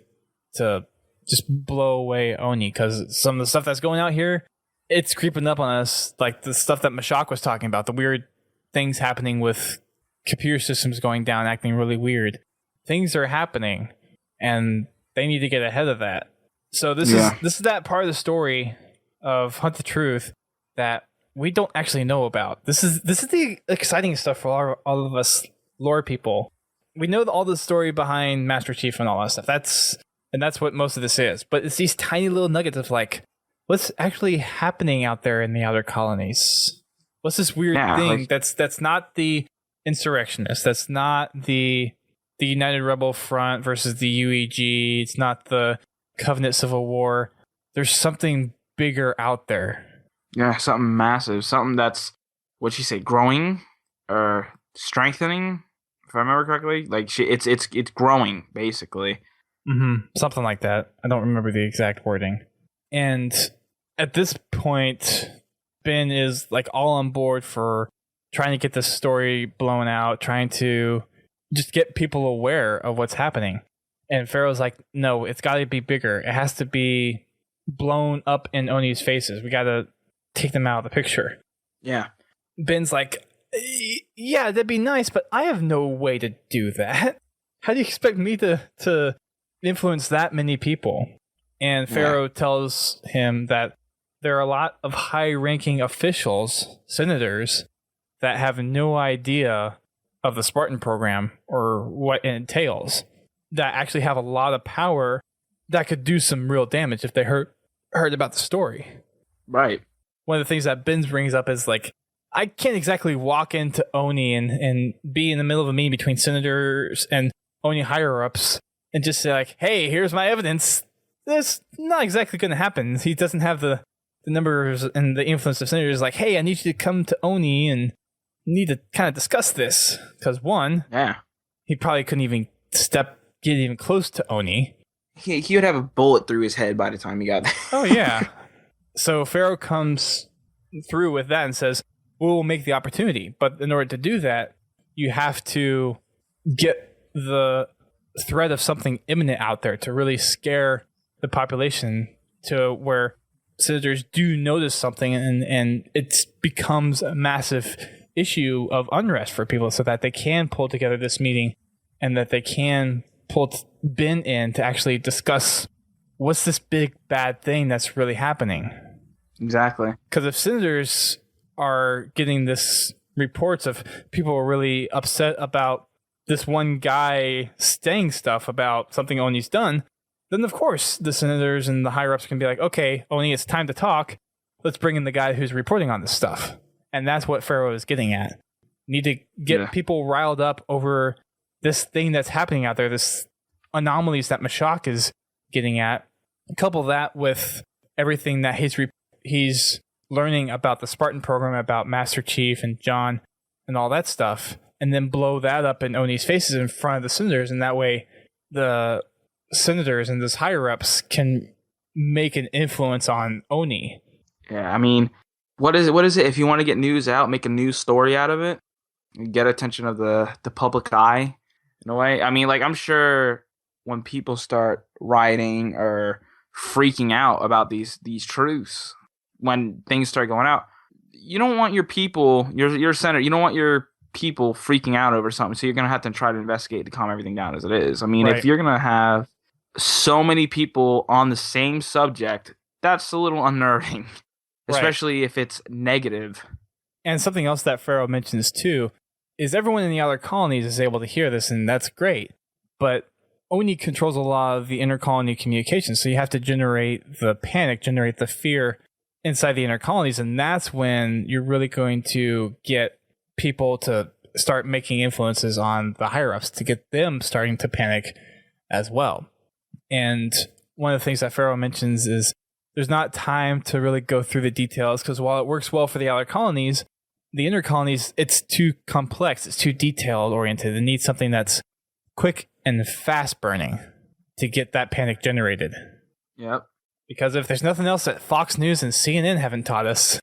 just blow away Oni, because some of the stuff that's going out here, it's creeping up on us. Like the stuff that Mashak was talking about, the weird things happening with computer systems going down, acting really weird. Things are happening, and they need to get ahead of that. So this is that part of the story of Hunt the Truth that we don't actually know about. This is the exciting stuff for all of us lore people. We know all the story behind Master Chief and all that stuff. That's what most of this is. But it's these tiny little nuggets of like, what's actually happening out there in the outer colonies? What's this weird thing that's not the insurrectionists? That's not the United Rebel Front versus the UEG. It's not the Covenant Civil War. There's something bigger out there. Yeah, something massive. Something that's, what'd she say, growing or strengthening, if I remember correctly. Like it's growing, basically. Mm-hmm. Something like that. I don't remember the exact wording. And at this point, Ben is like all on board for trying to get this story blown out, trying to just get people aware of what's happening. And FERO's like, no, it's got to be bigger. It has to be blown up in Oni's faces. We got to take them out of the picture. Yeah. Ben's like, yeah, that'd be nice, but I have no way to do that. How do you expect me to influence that many people? And FERO tells him that there are a lot of high-ranking officials, senators, that have no idea of the Spartan program or what it entails, that actually have a lot of power that could do some real damage if they heard about the story. Right. One of the things that Ben brings up is like, I can't exactly walk into Oni and be in the middle of a meeting between senators and Oni higher-ups and just say like, hey, here's my evidence. That's not exactly going to happen. He doesn't have the numbers and the influence of senators like, hey, I need you to come to Oni and need to kind of discuss this. Because one, he probably couldn't even get even close to Oni. He would have a bullet through his head by the time he got there. Oh, yeah. So FERO comes through with that and says, we'll make the opportunity. But in order to do that, you have to get the threat of something imminent out there to really scare the population to where senators do notice something and it becomes a massive issue of unrest for people so that they can pull together this meeting and that they can pull Ben in to actually discuss what's this big bad thing that's really happening. Exactly. Because if senators are getting this reports of people are really upset about this one guy saying stuff about something Oni's done, then of course the senators and the higher-ups can be like, okay, Oni, it's time to talk. Let's bring in the guy who's reporting on this stuff. And that's what FERO is getting at. Need to get people riled up over this thing that's happening out there, this anomalies that Mashak is getting at, couple that with everything that he's learning about the Spartan program, about Master Chief and John and all that stuff, and then blow that up in Oni's faces in front of the senators, and that way the senators and those higher-ups can make an influence on Oni. Yeah, I mean, what is it? If you want to get news out, make a news story out of it, and get attention of the public eye, in a way. I mean, like, I'm sure when people start rioting or freaking out about these truths, when things start going out, you don't want your people, your senator, you don't want your people freaking out over something, so you're going to have to try to investigate to calm everything down as it is. I mean, right. If you're going to have so many people on the same subject, that's a little unnerving, especially if it's negative. And something else that FERO mentions too is everyone in the outer colonies is able to hear this, and that's great. But Oni controls a lot of the inter-colony communication, so you have to generate the panic, generate the fear inside the inner colonies, and that's when you're really going to get people to start making influences on the higher-ups to get them starting to panic as well. And one of the things that FERO mentions is there's not time to really go through the details, because while it works well for the outer colonies, the inner colonies, it's too complex, it's too detailed-oriented. It needs something that's quick and fast-burning to get that panic generated. Yep. Because if there's nothing else that Fox News and CNN haven't taught us,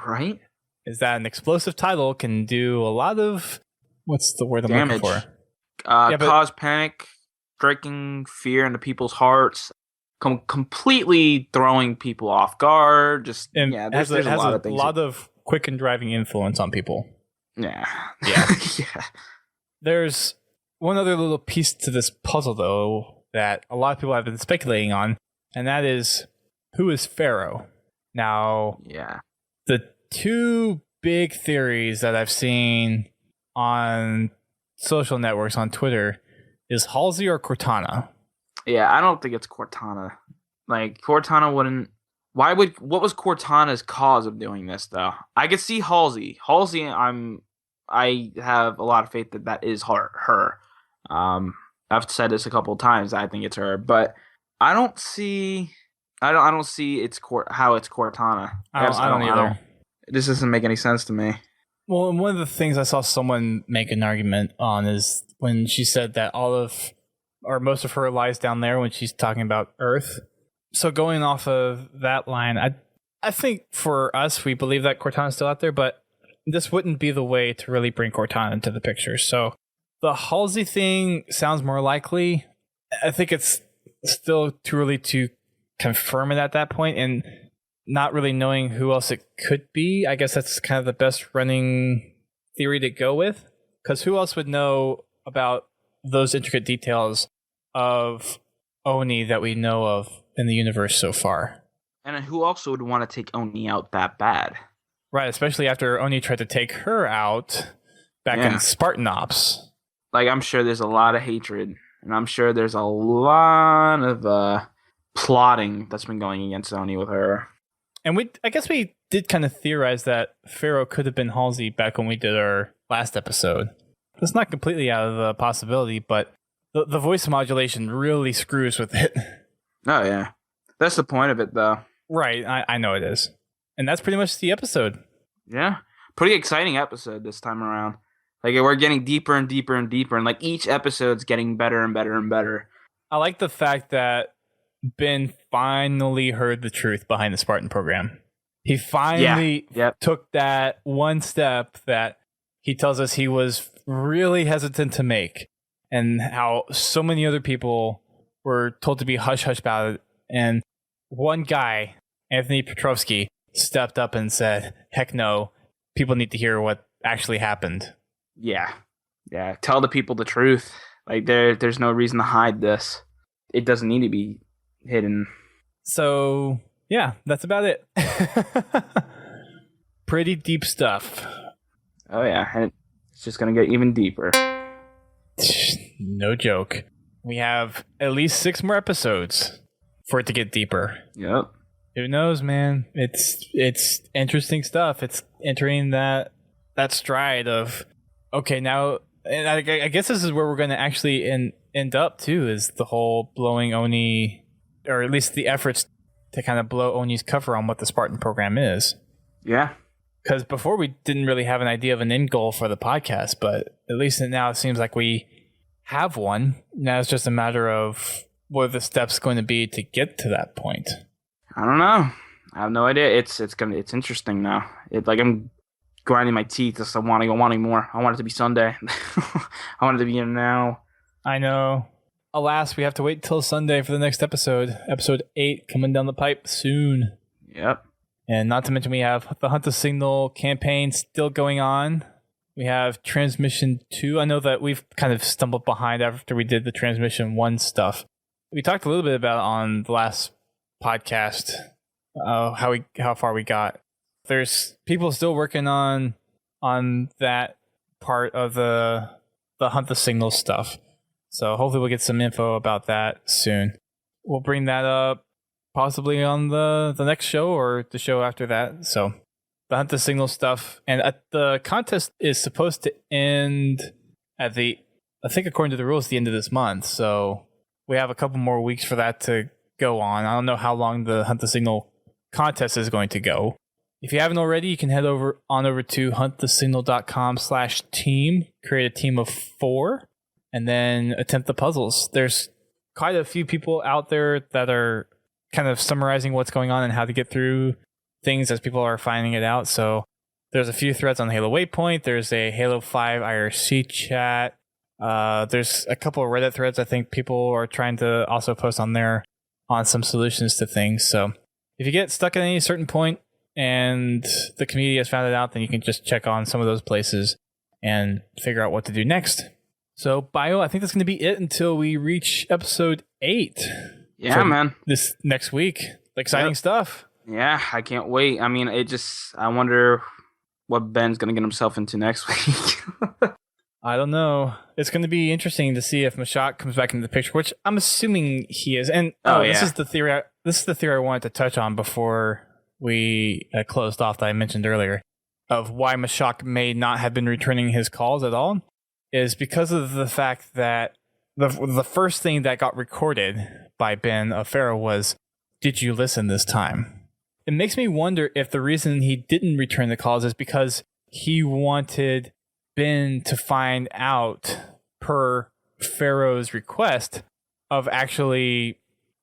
right, is that an explosive title can do a lot of, what's the word I'm damage. looking for? Cause panic, striking fear into people's hearts, completely throwing people off guard. Just there's a lot of things. A lot of quick and driving influence on people. Yeah. Yeah. There's one other little piece to this puzzle, though, that a lot of people have been speculating on, and that is, who is FERO? Now, the two big theories that I've seen on social networks, on Twitter, is Halsey or Cortana. Yeah, I don't think it's Cortana. Like, Cortana wouldn't... What was Cortana's cause of doing this, though? I could see Halsey. Halsey, I have a lot of faith that is her. I've said this a couple of times. I think it's her, but I don't see how it's Cortana. I don't either. This doesn't make any sense to me. Well, and one of the things I saw someone make an argument on is when she said that most of her lies down there when she's talking about Earth. So going off of that line, I think for us, we believe that Cortana's still out there, but this wouldn't be the way to really bring Cortana into the picture. So the Halsey thing sounds more likely. I think it's still too early to confirm it at that point, and not really knowing who else it could be. I guess that's kind of the best running theory to go with, because who else would know about those intricate details of Oni that we know of in the universe so far? And who also would want to take Oni out that bad? Right, especially after Oni tried to take her out back in Spartan Ops. Like, I'm sure there's a lot of hatred, and I'm sure there's a lot of plotting that's been going against Oni with her. And I guess we did kind of theorize that FERO could have been Halsey back when we did our last episode. It's not completely out of the possibility, but the voice modulation really screws with it. Oh, yeah. That's the point of it, though. Right, I know it is. And that's pretty much the episode. Yeah. Pretty exciting episode this time around. Like, we're getting deeper and deeper and deeper, and, like, each episode's getting better and better and better. I like the fact that Ben finally heard the truth behind the Spartan program. He finally took that one step that he tells us he was really hesitant to make, and how so many other people were told to be hush-hush about it. And one guy, Anthony Petrovsky, stepped up and said, heck no, people need to hear what actually happened. Yeah. Tell the people the truth. Like, there's no reason to hide this. It doesn't need to be hidden. So, yeah, that's about it. Pretty deep stuff. Oh, yeah. And it's just going to get even deeper. No joke. We have at least 6 more episodes for it to get deeper. Yep. Who knows, man? It's interesting stuff. It's entering that stride of, okay, now, and I guess this is where we're going to actually end up too, is the whole blowing Oni or at least the efforts to kind of blow Oni's cover on what the Spartan program is. Yeah. Because before we didn't really have an idea of an end goal for the podcast, but at least now it seems like we have one. Now it's just a matter of what are the steps going to be to get to that point. I don't know. I have no idea. It's interesting now. I'm grinding my teeth. I'm wanting more. I want it to be Sunday. I want it to be in now. I know. Alas, we have to wait till Sunday for the next episode. Episode 8 coming down the pipe soon. Yep. And not to mention we have the Hunt the Signal campaign still going on. We have Transmission 2. I know that we've kind of stumbled behind after we did the Transmission 1 stuff. We talked a little bit about it on the last podcast, how far we got. There's people still working on that part of the Hunt the Signal stuff. So hopefully we'll get some info about that soon. We'll bring that up possibly on the next show or the show after that. So the Hunt the Signal stuff. And the contest is supposed to end at I think according to the rules, the end of this month. So we have a couple more weeks for that to go on. I don't know how long the Hunt the Signal contest is going to go. If you haven't already, you can head over to huntthesignal.com/team, create a team of 4, and then attempt the puzzles. There's quite a few people out there that are kind of summarizing what's going on and how to get through things as people are finding it out. So there's a few threads on Halo Waypoint. There's a Halo 5 IRC chat. There's a couple of Reddit threads I think people are trying to also post on there on some solutions to things. So if you get stuck at any certain point and the community has found it out, then you can just check on some of those places and figure out what to do next. So, Bio, I think that's going to be it until we reach episode 8. Yeah, man. This next week. Exciting stuff. Yeah, I can't wait. I mean, I wonder what Ben's going to get himself into next week. I don't know. It's going to be interesting to see if Mashak comes back into the picture, which I'm assuming he is. And this is the theory. This is the theory I wanted to touch on before we closed off that I mentioned earlier, of why Mashak may not have been returning his calls at all, is because of the fact that the first thing that got recorded by Ben of FERO was, "Did you listen this time?" It makes me wonder if the reason he didn't return the calls is because he wanted Ben to find out, per FERO's request, of actually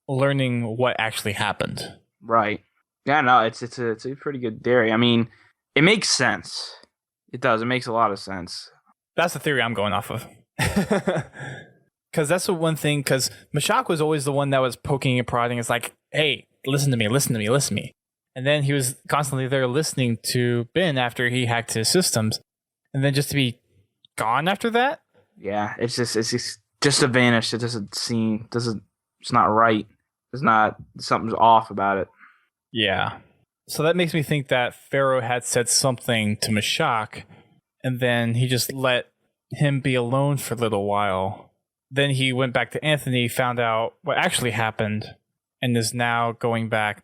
learning what actually happened. Right. Yeah, no, it's a pretty good theory. I mean, it makes sense. It does. It makes a lot of sense. That's the theory I'm going off of. Because that's the one thing, because Mashak was always the one that was poking and prodding. It's like, hey, listen to me. And then he was constantly there listening to Ben after he hacked his systems. And then just to be gone after that? Yeah, it's just to vanish. It doesn't seem, it's not right. Something's off about it. Yeah. So that makes me think that FERO had said something to Mashak, and then he just let him be alone for a little while. Then he went back to Anthony, found out what actually happened, and is now going down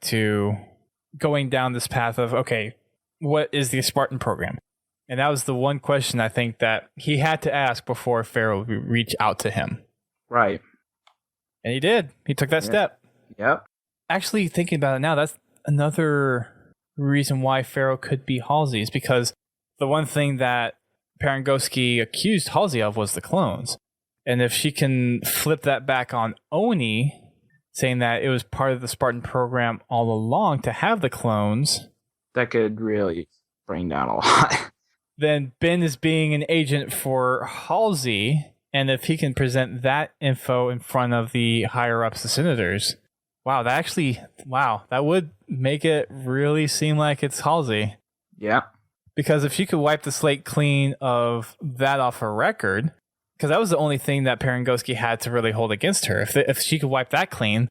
this path of, okay, what is the Spartan program? And that was the one question I think that he had to ask before FERO would reach out to him. Right. And he did. He took that step. Yep. Actually, thinking about it now, that's another reason why FERO could be Halsey, is because the one thing that Petrovsky accused Halsey of was the clones. And if she can flip that back on Oni, saying that it was part of the Spartan program all along to have the clones, that could really bring down a lot. Then Ben is being an agent for Halsey, and if he can present that info in front of the higher-ups, the senators, that would make it really seem like it's Halsey. Yeah. Because if she could wipe the slate clean of that off her record, because that was the only thing that Petrovsky had to really hold against her. If she could wipe that clean,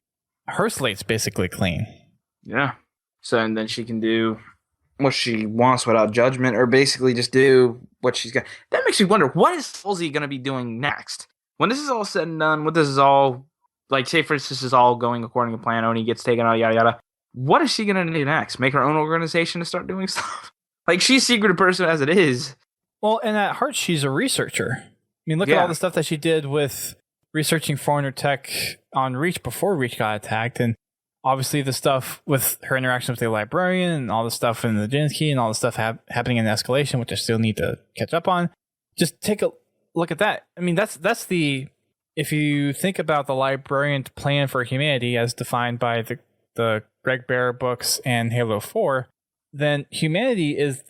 her slate's basically clean. Yeah. So, and then she can do what she wants without judgment, or basically just do what she's got. That makes me wonder, what is Halsey going to be doing next? When this is all said and done, what this is all, like, say for instance, is all going according to plan, Oni gets taken out, yada yada. What is she going to do next? Make her own organization to start doing stuff? Like, she's a secretive person as it is. Well, and at heart, she's a researcher. I mean, look at all the stuff that she did with researching foreigner tech on Reach before Reach got attacked, and obviously the stuff with her interaction with the librarian and all the stuff in the Jansky and all the stuff happening in Escalation, which I still need to catch up on. Just take a look at that. I mean, that's the, if you think about the librarian's plan for humanity as defined by the Greg Bear books and Halo 4, then humanity is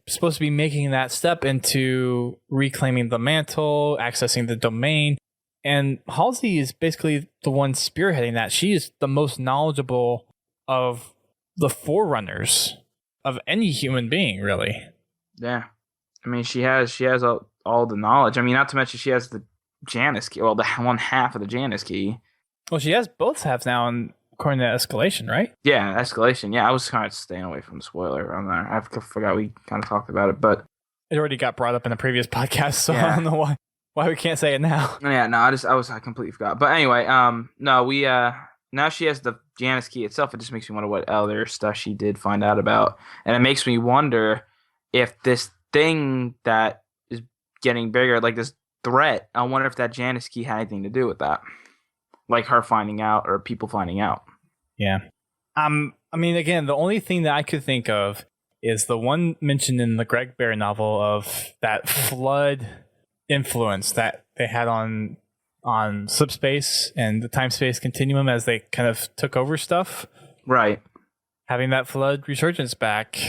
supposed to be making that step into reclaiming the mantle, accessing the domain. And Halsey is basically the one spearheading that. She is the most knowledgeable of the forerunners of any human being, really. Yeah. I mean, she has all the knowledge. I mean, not to mention she has the Janus key, well, the one half of the Janus key. Well, she has both halves now, according to Escalation, right? Yeah, Escalation. Yeah, I was kind of staying away from the spoiler on there. I forgot we kind of talked about it, but it already got brought up in a previous podcast, so yeah. I don't know why we can't say it now. Yeah, no, I completely forgot. But anyway, no, we now she has the Janus key itself. It just makes me wonder what other stuff she did find out about, and it makes me wonder if this thing that is getting bigger, like this threat, I wonder if that Janus key had anything to do with that, like her finding out or people finding out. Yeah. I mean, again, the only thing that I could think of is the one mentioned in the Greg Bear novel of that flood influence that they had on subspace and the time-space continuum as they kind of took over stuff. Right. Having that flood resurgence back.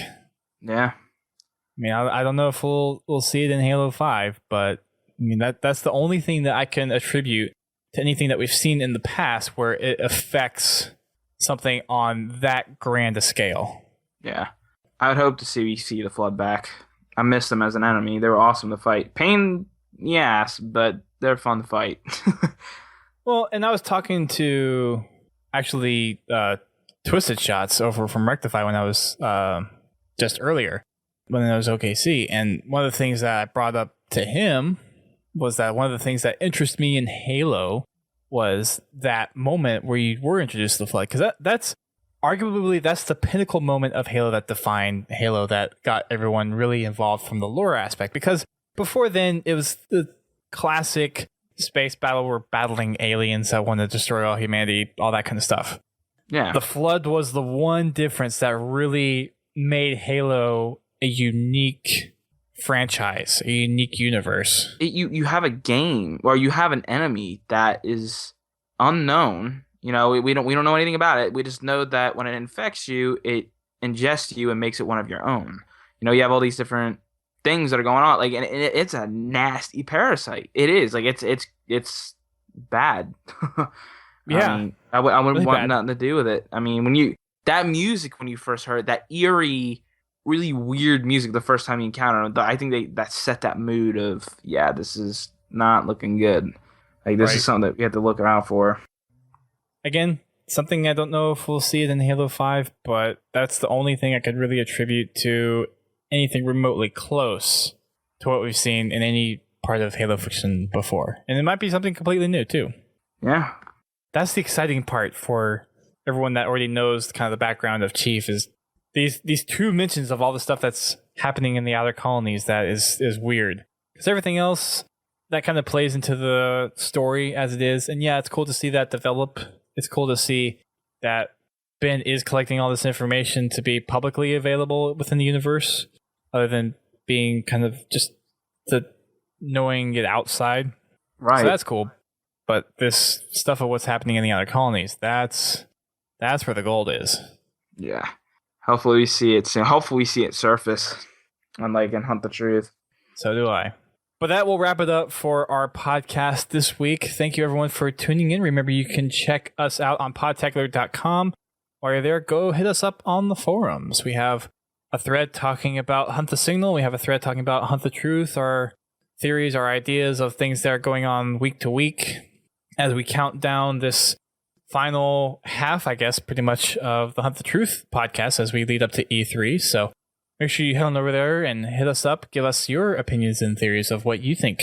Yeah. I mean, I don't know if we'll see it in Halo 5, but I mean that's the only thing that I can attribute to anything that we've seen in the past where it affects something on that grand a scale. Yeah. I would hope to see the Flood back. I miss them as an enemy. They were awesome to fight. Pain in the ass, but they're fun to fight. Well, and I was talking to actually Twisted Shots over from Rectify when I was just earlier, when I was OKC. And one of the things that I brought up to him was that one of the things that interests me in Halo was that moment where you were introduced to the Flood, because that's arguably that's the pinnacle moment of Halo that defined Halo, that got everyone really involved from the lore aspect. Because before then, it was the classic space battle where battling aliens that want to destroy all humanity, all that kind of stuff. Yeah, the Flood was the one difference that really made Halo a unique franchise, a unique universe. You have a game or you have an enemy that is unknown. You know, we don't know anything about it. We just know that when it infects you, it ingests you and makes it one of your own. You know, you have all these different things that are going on. Like, and it's a nasty parasite. It is like it's bad. Yeah, I mean, I wouldn't really want bad. nothing to do with it. I mean, that music when you first heard it, that eerie, really weird music the first time you encountered it, I think that set that mood of, yeah, this is not looking good. Like, this is something that we have to look around for. Again, something I don't know if we'll see it in Halo 5, but that's the only thing I could really attribute to anything remotely close to what we've seen in any part of Halo fiction before. And it might be something completely new, too. Yeah. That's the exciting part for everyone that already knows kind of the background of Chief, is these two mentions of all the stuff that's happening in the outer colonies that is weird. Because everything else, that kind of plays into the story as it is. And yeah, it's cool to see that develop. It's cool to see that Ben is collecting all this information to be publicly available within the universe, other than being kind of just knowing it outside. Right. So that's cool. But this stuff of what's happening in the outer colonies, that's where the gold is. Yeah. Hopefully we see it soon. Hopefully we see it surface, unlike in Hunt the Truth. So do I. But that will wrap it up for our podcast this week. Thank you, everyone, for tuning in. Remember, you can check us out on podtacular.com. While you're there, go hit us up on the forums. We have a thread talking about Hunt the Signal. We have a thread talking about Hunt the Truth, our theories, our ideas of things that are going on week to week as we count down this final half, I guess, pretty much of the Hunt the Truth podcast as we lead up to E3. So make sure you head on over there and hit us up. Give us your opinions and theories of what you think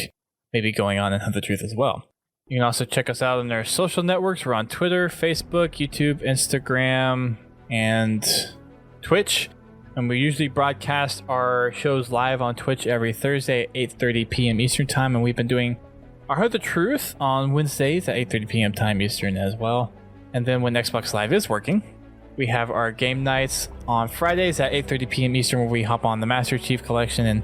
may be going on in Hunt the Truth as well. You can also check us out on our social networks. We're on Twitter, Facebook, YouTube, Instagram, and Twitch. And we usually broadcast our shows live on Twitch every Thursday at 8:30 p.m. Eastern Time. And we've been doing our Heart of the Truth on Wednesdays at 8:30 p.m. time Eastern as well. And then when Xbox Live is working, we have our game nights on Fridays at 8:30 p.m. Eastern, where we hop on the Master Chief Collection, and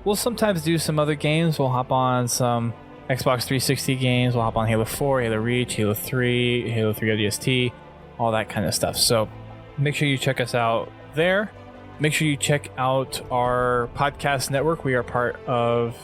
we'll sometimes do some other games. We'll hop on some Xbox 360 games. We'll hop on Halo 4, Halo Reach, Halo 3, Halo 3 ODST, all that kind of stuff. So make sure you check us out there. Make sure you check out our podcast network. We are part of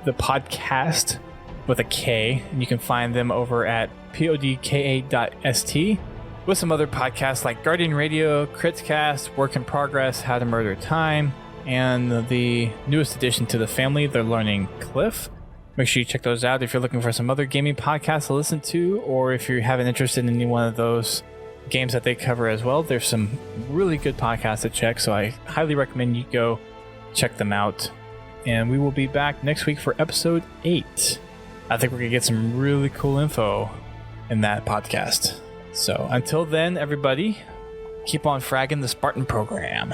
the Podcast with a K, and you can find them over at podka.st with some other podcasts like Guardian Radio, Critscast, Work in Progress, How to Murder Time, and the newest addition to the family, The Learning Cliff. Make sure you check those out if you're looking for some other gaming podcasts to listen to, or if you have an interest in any one of those games that they cover as well. There's some really good podcasts to check, so I highly recommend you go check them out. And we will be back next week for episode 8. I think we're going to get some really cool info in that podcast. So until then, everybody, keep on fragging the Spartan program.